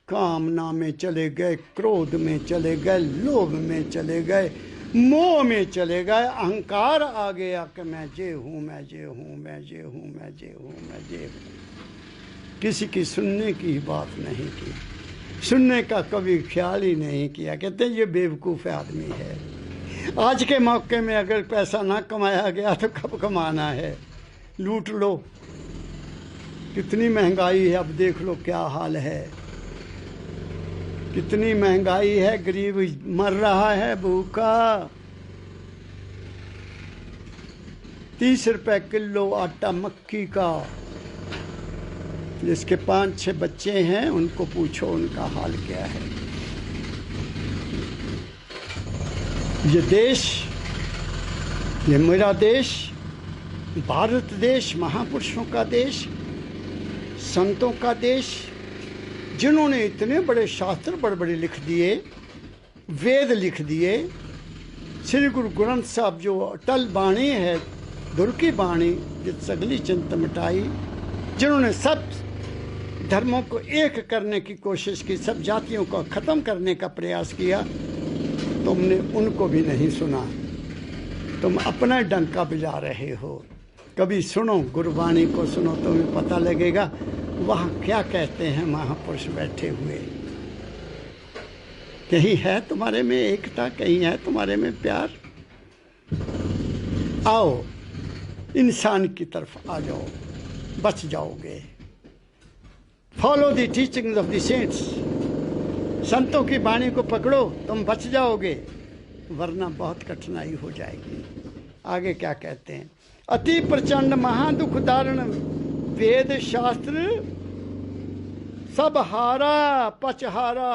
Speaker 1: कामना में चले गए, क्रोध में चले गए, लोभ में चले गए, मोह में चले गए, अहंकार आ गया कि मैं जे हूँ, मैं जे हूँ, मैं जे हूँ, मैं जे हूँ, मैं जे हूँ। किसी की सुनने की बात नहीं की, सुनने का कभी ख्याल ही नहीं किया। कहते ये बेवकूफ़ आदमी है। आज के मौके में अगर पैसा ना कमाया गया तो कब कमाना है, लूट लो। कितनी महंगाई है, अब देख लो क्या हाल है, कितनी महंगाई है, गरीब मर रहा है भूखा। 30 रुपए किलो आटा मक्की का। जिसके 5-6 बच्चे हैं उनको पूछो उनका हाल क्या है। ये देश, ये मेरा देश, भारत देश, महापुरुषों का देश, संतों का देश, जिन्होंने इतने बड़े शास्त्र बड़े बड़े लिख दिए, वेद लिख दिए, श्री गुरु ग्रंथ साहब जो अटल बाणी है, गुरु की बाणी जिस सगली चिंत मिटाई, जिन्होंने सब धर्मों को एक करने की कोशिश की, सब जातियों को ख़त्म करने का प्रयास किया, तुमने उनको भी नहीं सुना। तुम अपना डंका बजा रहे हो। कभी सुनो, गुरबाणी को सुनो, तुम्हें पता लगेगा वहाँ क्या कहते हैं महापुरुष बैठे हुए। कहीं है तुम्हारे में एकता, कहीं है तुम्हारे में प्यार। आओ, इंसान की तरफ आ जाओ, बच जाओगे। Follow the teachings of the saints, संतों की वाणी को पकड़ो, तुम बच जाओगे, वरना बहुत कठिनाई हो जाएगी। आगे क्या कहते हैं? अति प्रचंड महादुख दारुण वेद शास्त्र सब हारा पचहारा।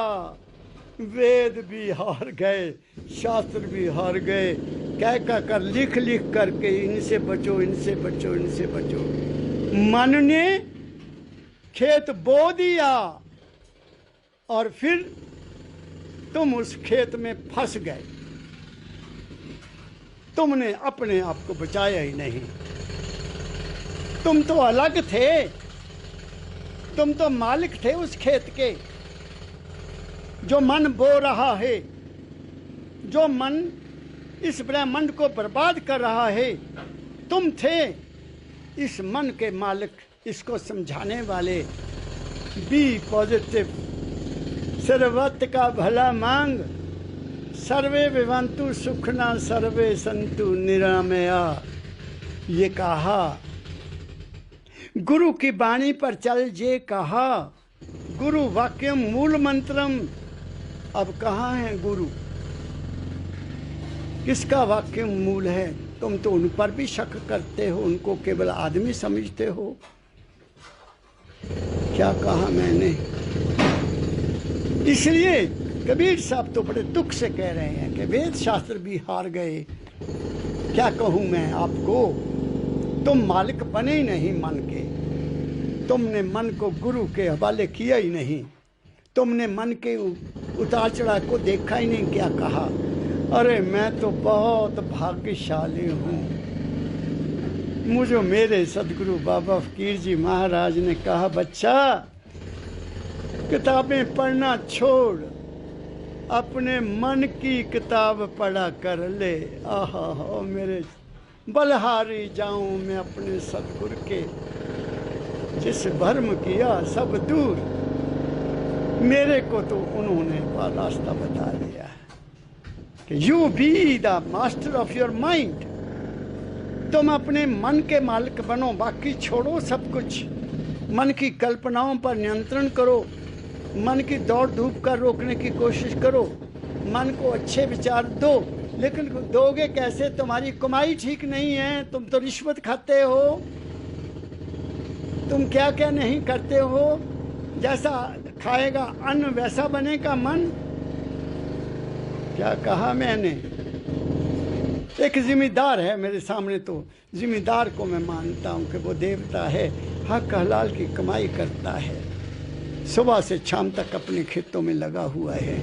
Speaker 1: वेद भी हार गए, शास्त्र भी हार गए, कह कर लिख लिख करके इनसे बचो, इनसे बचो, इनसे बचो। मन ने खेत बो दिया और फिर तुम उस खेत में फंस गए। तुमने अपने आप को बचाया ही नहीं। तुम तो अलग थे, तुम तो मालिक थे उस खेत के। जो मन बो रहा है, जो मन इस ब्रह्मांड को बर्बाद कर रहा है, तुम थे इस मन के मालिक, इसको समझाने वाले। बी पॉजिटिव, सर्वत्र का भला मांग, सर्वे विवंतु सुखना सर्वे संतु निरामया। ये कहा, गुरु की वाणी पर चल जे कहा, गुरु वाक्यम मूल मंत्रम। अब कहाँ है गुरु? किसका वाक्य मूल है? तुम तो उन पर भी शक करते हो, उनको केवल आदमी समझते हो। क्या कहा मैंने? इसलिए कबीर साहब तो बड़े दुख से कह रहे हैं कि वेद शास्त्र भी हार गए। क्या कहूँ मैं आपको, तुम मालिक बने ही नहीं मन के। तुमने मन को गुरु के हवाले किया ही नहीं। तुमने मन के उतार चढ़ाव को देखा ही नहीं। क्या कहा? अरे मैं तो बहुत भाग्यशाली हूँ, मुझे मेरे सदगुरु बाबा फकीर जी महाराज ने कहा, बच्चा किताबें पढ़ना छोड़, अपने मन की किताब पढ़ा कर ले। आहा, मेरे बलहारी जाऊं मैं अपने सदगुरु के, जिस भर्म किया सब दूर। मेरे को तो उन्होंने रास्ता बता दिया कि you be the master of your mind. तुम अपने मन के मालिक बनो, बाकी छोड़ो सब कुछ। मन की कल्पनाओं पर नियंत्रण करो, मन की दौड़ धूप कर रोकने की कोशिश करो, मन को अच्छे विचार दो। लेकिन दोगे कैसे? तुम्हारी कमाई ठीक नहीं है, तुम तो रिश्वत खाते हो, तुम क्या क्या नहीं करते हो। जैसा खाएगा अन्न वैसा बनेगा मन। क्या कहा मैंने? एक जिम्मेदार है मेरे सामने, तो जिम्मेदार को मैं मानता हूँ कि वो देवता है, हक हलाल की कमाई करता है, सुबह से शाम तक अपने खेतों में लगा हुआ है,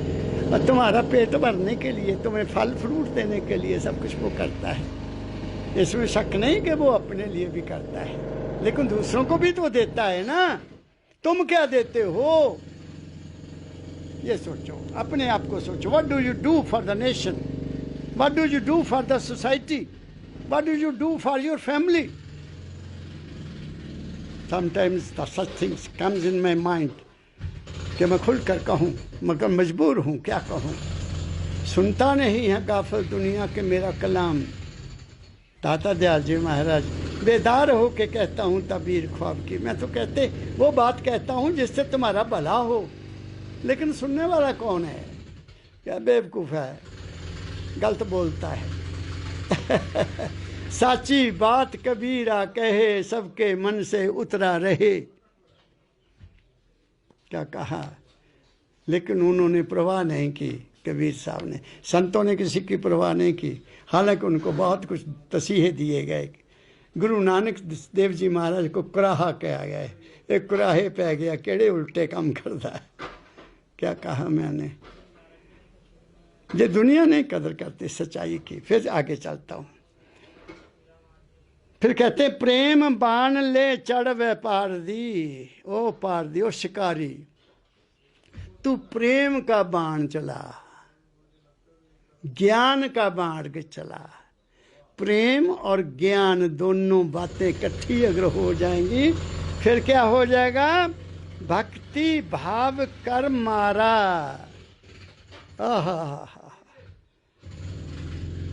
Speaker 1: और तुम्हारा पेट भरने के लिए, तुम्हें फल फ्रूट देने के लिए सब कुछ वो करता है। इसमें शक नहीं कि वो अपने लिए भी करता है, लेकिन दूसरों को भी तो देता है ना। तुम क्या देते हो? ये सोचो, अपने आप को सोचो। What do you do for the nation? What do you do for the society? What do you do for your family? Sometimes such things comes in my mind कि मैं खुल कर कहूँ, मगर मजबूर हूँ, क्या कहूँ। सुनता नहीं है गाफिल दुनिया के मेरा कलाम। दाता दयाल जी महाराज, बेदार हो के कहता हूँ तबीर ख्वाब की। मैं तो कहते वो बात कहता हूँ जिससे तुम्हारा भला हो, लेकिन सुनने वाला कौन है? क्या बेवकूफ़ है, गलत बोलता है। साची बात कबीरा कहे, सबके मन से उतरा रहे। क्या कहा? लेकिन उन्होंने परवाह नहीं की, कबीर साहब ने। संतों ने किसी की परवाह नहीं की, हालांकि उनको बहुत कुछ तसीहे दिए गए गुरु नानक देव जी महाराज को कुराहा कहा गया है, एक कुराहे पै गया केड़े उल्टे काम करता है। क्या कहा मैंने, ये दुनिया नहीं कदर करती सच्चाई की। फिर आगे चलता हूँ, फिर कहते प्रेम बाण ले चढ़ वे पार दी, ओ पार दी, ओ शिकारी तू प्रेम का बाण चला, ज्ञान का बाण चला। प्रेम और ज्ञान दोनों बातें इकट्ठी अगर हो जाएंगी फिर क्या हो जाएगा, भक्ति भाव कर मारा। आहा,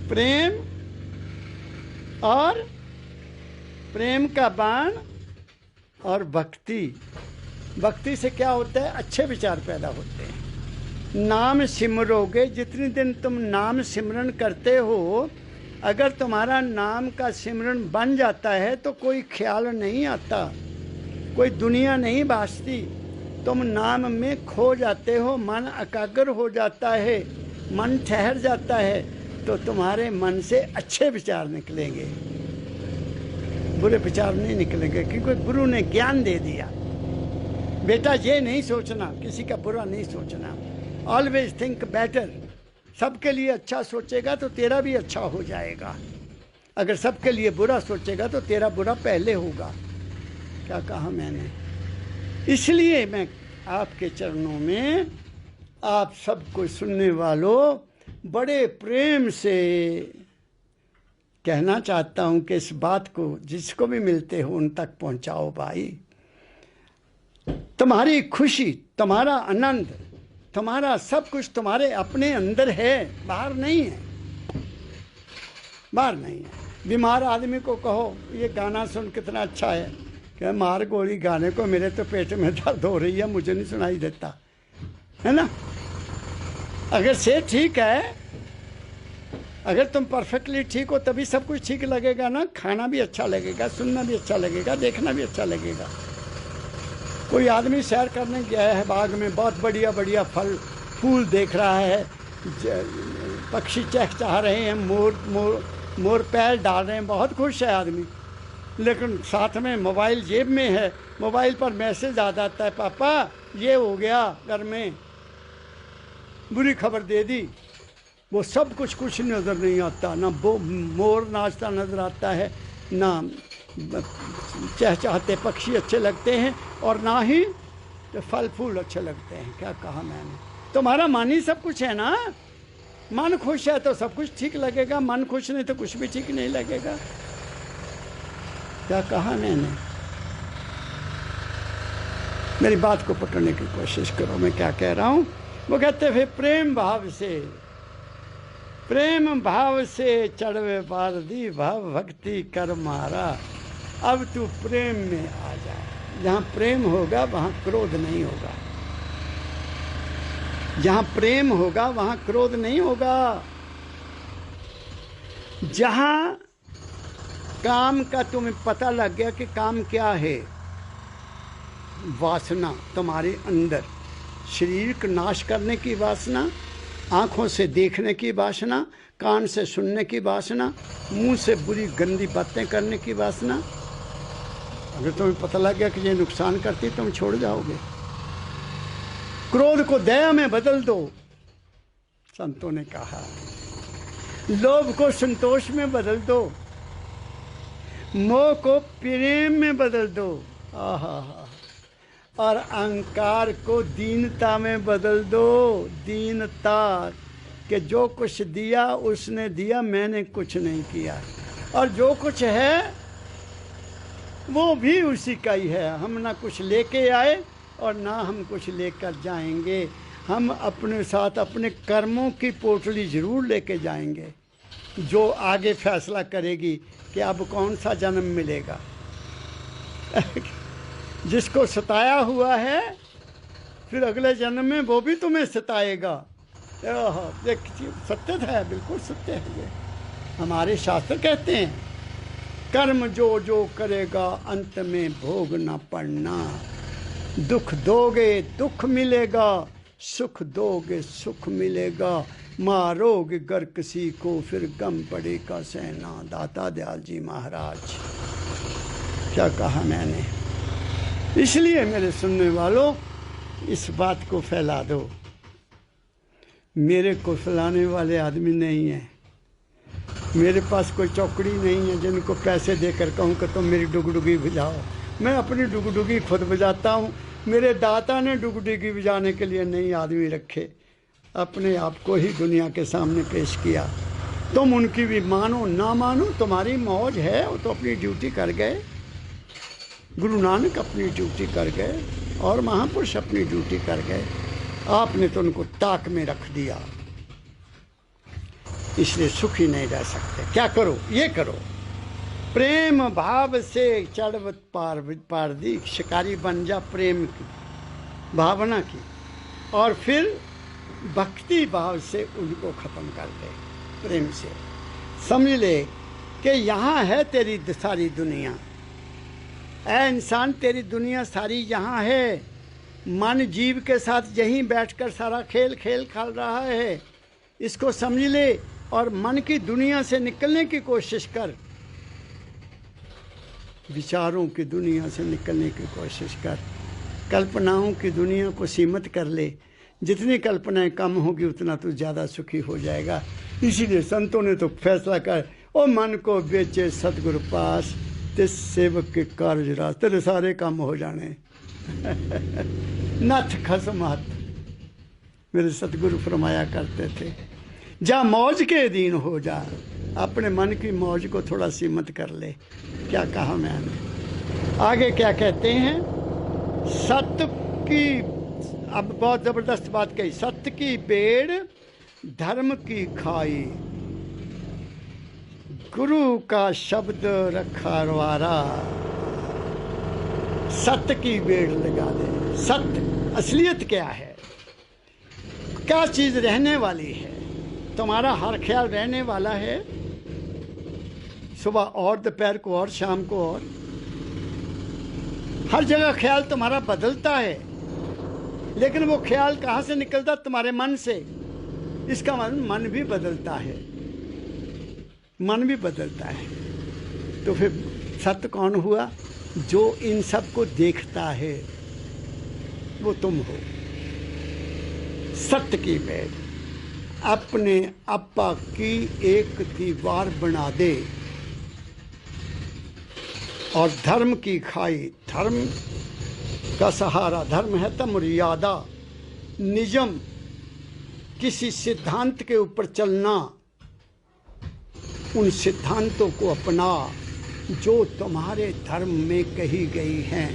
Speaker 1: प्रेम और प्रेम का बाण और भक्ति। भक्ति से क्या होता है, अच्छे विचार पैदा होते हैं। नाम सिमरोगे, जितने दिन तुम नाम सिमरन करते हो, अगर तुम्हारा नाम का सिमरन बन जाता है तो कोई ख्याल नहीं आता, कोई दुनिया नहीं भासती, तुम नाम में खो जाते हो, मन एकाग्र हो जाता है, मन ठहर जाता है, तो तुम्हारे मन से अच्छे विचार निकलेंगे, बुरे विचार नहीं निकलेंगे, क्योंकि गुरु ने ज्ञान दे दिया। बेटा ये नहीं सोचना, किसी का बुरा नहीं सोचना, ऑलवेज थिंक बेटर। सबके लिए अच्छा सोचेगा तो तेरा भी अच्छा हो जाएगा, अगर सबके लिए बुरा सोचेगा तो तेरा बुरा पहले होगा। क्या कहा मैंने, इसलिए मैं आपके चरणों में आप सबको सुनने वालों बड़े प्रेम से कहना चाहता हूं कि इस बात को जिसको भी मिलते हो उन तक पहुंचाओ। भाई तुम्हारी खुशी, तुम्हारा आनंद, तुम्हारा सब कुछ तुम्हारे अपने अंदर है, बाहर नहीं है, बाहर नहीं है। बीमार आदमी को कहो ये गाना सुन कितना अच्छा है, क्या मार गोली गाने को, मेरे तो पेट में दर्द हो रही है, मुझे नहीं सुनाई देता, है ना। अगर से ठीक है, अगर तुम परफेक्टली ठीक हो तभी सब कुछ ठीक लगेगा ना, खाना भी अच्छा लगेगा, सुनना भी अच्छा लगेगा, देखना भी अच्छा लगेगा। कोई आदमी सैर करने गया है बाग में, बहुत बढ़िया बढ़िया फल फूल देख रहा है, पक्षी चहचहा रहे हैं, मोर पैर डाल रहे हैं, बहुत खुश है आदमी, लेकिन साथ में मोबाइल जेब में है, मोबाइल पर मैसेज आ जाता है, पापा ये हो गया घर में, बुरी खबर दे दी। वो सब कुछ नज़र नहीं आता, ना वो मोर नाचता नज़र आता है, ना चहचहाते पक्षी अच्छे लगते हैं, और ना ही फल फूल अच्छे लगते हैं। क्या कहा मैंने, तुम्हारा मन ही सब कुछ है ना। मन खुश है तो सब कुछ ठीक लगेगा, मन खुश नहीं तो कुछ भी ठीक नहीं लगेगा। क्या कहा मैंने, मेरी बात को पकड़ने की कोशिश करो, मैं क्या कह रहा हूँ। वो कहते फिर प्रेम भाव से चढ़वे पार दी, भाव भक्ति कर मारा। अब तू प्रेम में आ जा, जहाँ प्रेम होगा वहाँ क्रोध नहीं होगा, जहाँ प्रेम होगा वहाँ क्रोध नहीं होगा। जहाँ काम का तुम्हें पता लग गया कि काम क्या है, वासना तुम्हारे अंदर, शरीर को नाश करने की वासना, आँखों से देखने की वासना, कान से सुनने की वासना, मुंह से बुरी गंदी बातें करने की वासना, अगर तुम्हें पता लग गया कि ये नुकसान करती तुम छोड़ जाओगे। क्रोध को दया में बदल दो, संतों ने कहा। लोभ को संतोष में बदल दो, मोह को प्रेम में बदल दो, आहा, और अहंकार को दीनता में बदल दो। दीनता कि जो कुछ दिया उसने दिया, मैंने कुछ नहीं किया, और जो कुछ है वो भी उसी का ही है। हम ना कुछ लेके आए और ना हम कुछ लेकर जाएंगे। हम अपने साथ अपने कर्मों की पोटली जरूर लेके जाएंगे, जो आगे फैसला करेगी कि अब कौन सा जन्म मिलेगा। जिसको सताया हुआ है फिर अगले जन्म में वो भी तुम्हें सताएगा। सत्य है, बिल्कुल सत्य है। ये हमारे शास्त्र कहते हैं, कर्म जो जो करेगा अंत में भोग ना पड़ना। दुख दोगे दुख मिलेगा, सुख दोगे सुख मिलेगा। मारोगे गर किसी को फिर गम पड़ेगा सहना। दाता दयाल जी महाराज। क्या कहा मैंने? इसलिए मेरे सुनने वालों, इस बात को फैला दो। मेरे को फैलाने वाले आदमी नहीं है। मेरे पास कोई चौकड़ी नहीं है जिनको पैसे देकर कहूँ कि तुम मेरी डुगडुगी बजाओ। मैं अपनी डुगडुगी खुद बजाता हूँ। मेरे दाता ने डुगडुगी बजाने के लिए नई आदमी रखे, अपने आप को ही दुनिया के सामने पेश किया। तुम उनकी भी मानो ना मानो, तुम्हारी मौज है। वो तो अपनी ड्यूटी कर गए। गुरु नानक अपनी ड्यूटी कर गए और महापुरुष अपनी ड्यूटी कर गए। आपने तो उनको ताक में रख दिया, इसलिए सुखी नहीं रह सकते। क्या करो? ये करो, प्रेम भाव से चढ़वत पार दी। शिकारी बन जा प्रेम की भावना की, और फिर भक्ति भाव से उनको खत्म कर दे। प्रेम से समझ ले कि यहाँ है तेरी सारी दुनिया। ऐ इंसान, तेरी दुनिया सारी यहाँ है। मन जीव के साथ यहीं बैठकर सारा खेल खेल रहा है। इसको समझ ले और मन की दुनिया से निकलने की कोशिश कर। विचारों की दुनिया से निकलने की कोशिश कर। कल्पनाओं की दुनिया को सीमित कर ले। जितनी कल्पनाएं कम होगी उतना तू ज़्यादा सुखी हो जाएगा। इसीलिए संतों ने तो फैसला कर, ओ मन को बेचे सतगुरु पास, तिस सेवक के कार्य रास, तेरे सारे काम हो जाने। नथ खसम हाथ, मेरे सतगुरु फरमाया करते थे। जा मौज के अधीन हो जा, अपने मन की मौज को थोड़ा सीमित कर ले। क्या कहा मैंने? आगे क्या कहते हैं? सत्य की, अब बहुत जबरदस्त बात कही। सत्य की बेड़ धर्म की खाई, गुरु का शब्द रखा रवारा। सत्य की बेड़ लगा दे। सत्य असलियत क्या है? क्या चीज रहने वाली है? तुम्हारा हर ख्याल रहने वाला है। सुबह और, दोपहर को और, शाम को और, हर जगह ख्याल तुम्हारा बदलता है। लेकिन वो ख्याल कहाँ से निकलता? तुम्हारे मन से। इसका मतलब मन भी बदलता है। मन भी बदलता है। तो फिर सत्य कौन हुआ? जो इन सब को देखता है, वो तुम हो। सत्य की बेड़ अपने आपा की एक दीवार बना दे, और धर्म की खाई, धर्म का सहारा। धर्म है तो मर्यादा, निजम, किसी सिद्धांत के ऊपर चलना। उन सिद्धांतों को अपना जो तुम्हारे धर्म में कही गई हैं।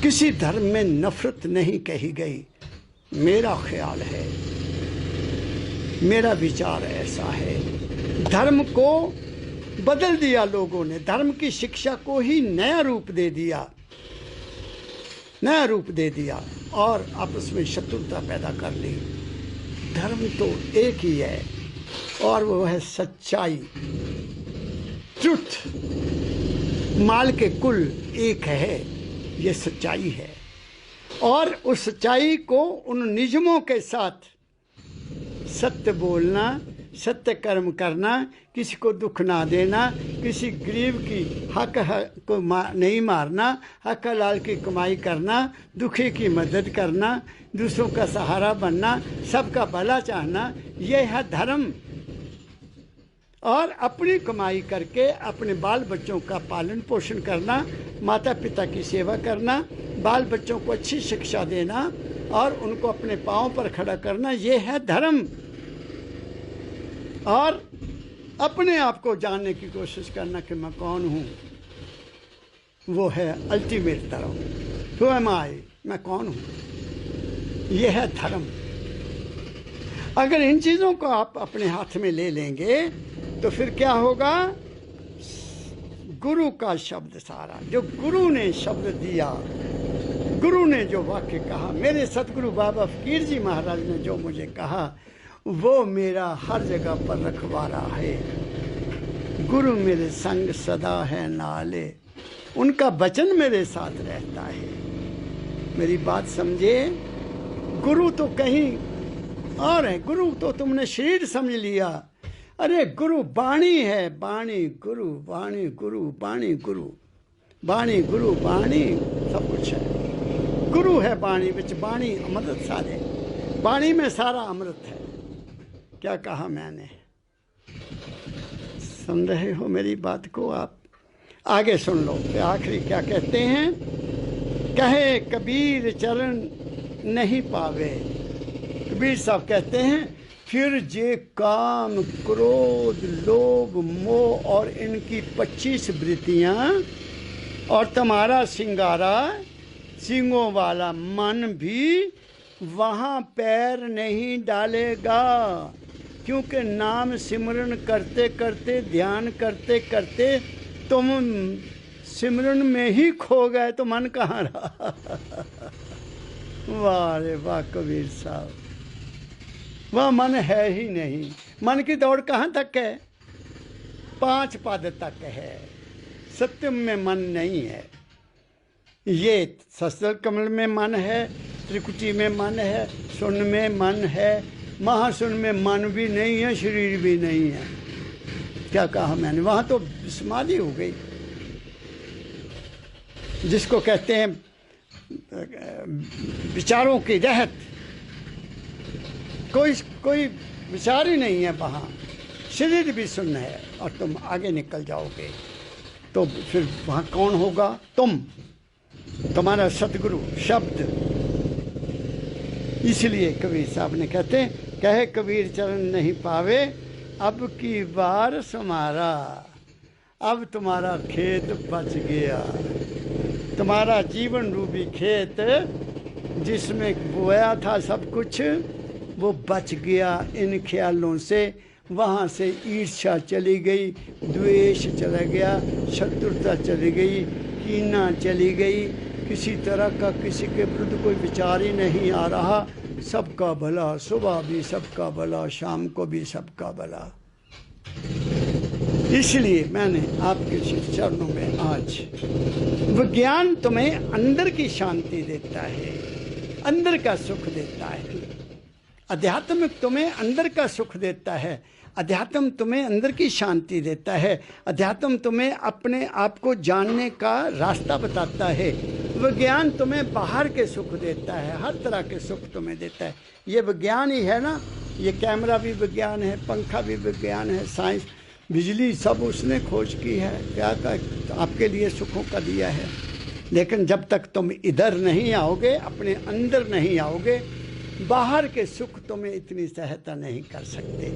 Speaker 1: किसी धर्म में नफरत नहीं कही गई। मेरा ख्याल है, मेरा विचार ऐसा है। धर्म को बदल दिया लोगों ने। धर्म की शिक्षा को ही नया रूप दे दिया, नया रूप दे दिया, और आपस में शत्रुता पैदा कर ली। धर्म तो एक ही है, और वो है सच्चाई, ट्रुथ। माल के कुल एक है, ये सच्चाई है। और उस सच्चाई को उन नियमों के साथ सत्य बोलना, सत्य कर्म करना, किसी को दुख ना देना, किसी गरीब की हक को नहीं मारना, हक हलाल की कमाई करना, दुखी की मदद करना, दूसरों का सहारा बनना, सबका भला चाहना, यह है धर्म। और अपनी कमाई करके अपने बाल बच्चों का पालन पोषण करना, माता पिता की सेवा करना, बाल बच्चों को अच्छी शिक्षा देना और उनको अपने पाँव पर खड़ा करना, ये है धर्म। और अपने आप को जानने की कोशिश करना कि मैं कौन हूँ, वो है अल्टीमेट धर्म। हु एम आई, मैं कौन हूँ, ये है धर्म। अगर इन चीज़ों को आप अपने हाथ में ले लेंगे तो फिर क्या होगा? गुरु का शब्द सारा, जो गुरु ने शब्द दिया, गुरु ने जो वाक्य कहा, मेरे सतगुरु बाबा फकीर जी महाराज ने जो मुझे कहा, वो मेरा हर जगह पर रखवारा है। गुरु मेरे संग सदा है नाले, उनका वचन मेरे साथ रहता है। मेरी बात समझे? गुरु तो कहीं और है। गुरु तो तुमने शरीर समझ लिया। अरे गुरु वाणी है, वाणी गुरु, वाणी गुरु, वाणी गुरु। बाणी गुरु बाणी सब कुछ है। गुरु है बाणी विच बाणी अमृत सारे, बाणी में सारा अमृत है। क्या कहा मैंने? सुन रहे हो मेरी बात को आप? आगे सुन लो। आखिरी क्या कहते हैं? कहे कबीर चरण नहीं पावे। कबीर साहब कहते हैं फिर जे काम क्रोध लोभ मोह और इनकी 25 वृत्तियां और तुम्हारा सिंगारा सिंगों वाला मन भी वहां पैर नहीं डालेगा, क्योंकि नाम सिमरन करते करते ध्यान करते करते तुम सिमरन में ही खो गए तो मन कहाँ रहा? वाह रे वाह कबीर साहब, वह मन है ही नहीं। मन की दौड़ कहाँ तक है? 5 पद तक है। सत्यम में मन नहीं है। ये सस्तर कमल में मन है, त्रिकुटी में मन है, सुन में मन है, महासुन में मन भी नहीं है, शरीर भी नहीं है। क्या कहा मैंने? वहां तो समाधि हो गई, जिसको कहते हैं विचारों की रहत। कोई विचार ही नहीं है वहां, शरीर भी सुन्न है। और तुम आगे निकल जाओगे तो फिर वहां कौन होगा? तुम, तुम्हारा सतगुरु शब्द। इसलिए कबीर साहब ने कहते, कहे कबीर चरण नहीं पावे अब की बार समारा। अब तुम्हारा खेत बच गया, तुम्हारा जीवन रूपी खेत जिसमें बोया था सब कुछ वो बच गया इन ख्यालों से। वहाँ से ईर्ष्या चली गई, द्वेष चला गया, शत्रुता चली गई, कीना चली गई, किसी तरह का किसी के विरुद्ध कोई विचार ही नहीं आ रहा। सबका भला, सुबह भी सबका भला, शाम को भी सबका भला। इसलिए मैंने आपके चरणों में आज, विज्ञान तुम्हें अंदर की शांति देता है, अंदर का सुख देता है। अध्यात्म तुम्हें अंदर का सुख देता है, अध्यात्म तुम्हें अंदर की शांति देता है, अध्यात्म तुम्हें अपने आप को जानने का रास्ता बताता है। विज्ञान तुम्हें बाहर के सुख देता है, हर तरह के सुख तुम्हें देता है। ये विज्ञान ही है ना। ये कैमरा भी विज्ञान है, पंखा भी विज्ञान है, साइंस, बिजली सब उसने खोज की है। क्या आपके लिए सुखों का दिया है। लेकिन जब तक तुम इधर नहीं आओगे, अपने अंदर नहीं आओगे, बाहर के सुख तुम्हें इतनी सहायता नहीं कर सकते।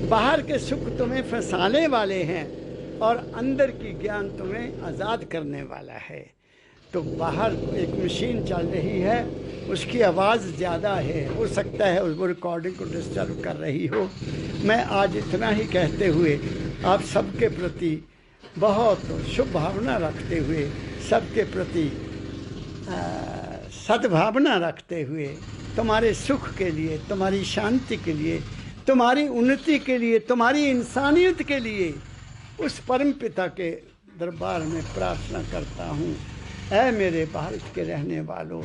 Speaker 1: बाहर के सुख तुम्हें फंसाने वाले हैं और अंदर की ज्ञान तुम्हें आज़ाद करने वाला है। तो बाहर एक मशीन चल रही है, उसकी आवाज़ ज़्यादा है, हो सकता है उस रिकॉर्डिंग को डिस्टर्ब कर रही हो। मैं आज इतना ही कहते हुए आप सबके प्रति बहुत शुभ भावना रखते हुए, सबके प्रति सद्भावना रखते हुए, तुम्हारे सुख के लिए, तुम्हारी शांति के लिए, तुम्हारी उन्नति के लिए, तुम्हारी इंसानियत के लिए उस परम पिता के दरबार में प्रार्थना करता हूँ। ऐ मेरे भारत के रहने वालों,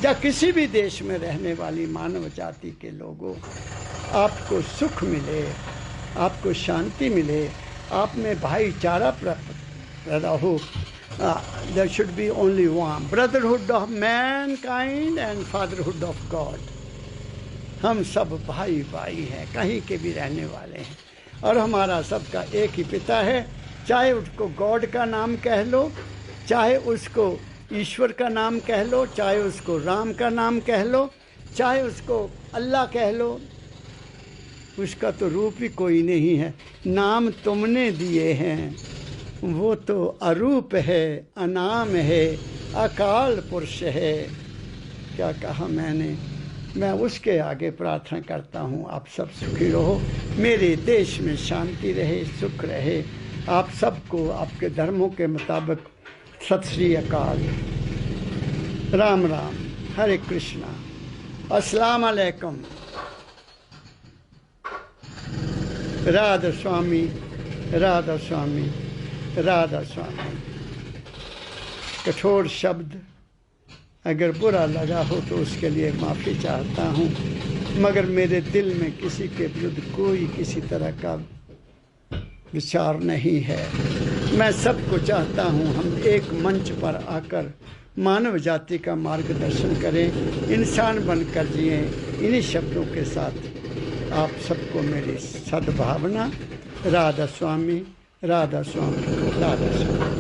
Speaker 1: या किसी भी देश में रहने वाली मानव जाति के लोगों, आपको सुख मिले, आपको शांति मिले, आप में भाईचारा पैदा हो। There should be only one brotherhood of mankind and fatherhood of God. हम सब भाई भाई हैं, कहीं के भी रहने वाले हैं, और हमारा सबका एक ही पिता है। चाहे उसको गॉड का नाम कह लो, चाहे उसको ईश्वर का नाम कह लो, चाहे उसको राम का नाम कह लो, चाहे उसको अल्लाह कह लो, उसका तो रूप ही कोई नहीं है। नाम तुमने दिए हैं, वो तो अरूप है, अनाम है, अकाल पुरुष है। क्या कहा मैंने? मैं उसके आगे प्रार्थना करता हूँ, आप सब सुखी रहो, मेरे देश में शांति रहे, सुख रहे। आप सबको आपके धर्मों के मुताबिक सत श्री अकाल, राम राम, हरे कृष्णा, अस्सलाम अलैकुम, राधा स्वामी, राधा स्वामी, राधा स्वामी। कठोर शब्द अगर बुरा लगा हो तो उसके लिए माफ़ी चाहता हूँ, मगर मेरे दिल में किसी के विरुद्ध कोई किसी तरह का विचार नहीं है। मैं सबको चाहता हूँ हम एक मंच पर आकर मानव जाति का मार्गदर्शन करें, इंसान बनकर जिए। इन्हीं शब्दों के साथ आप सबको मेरी सद्भावना। राधा स्वामी, राधा स्वामी, राधा स्वामी।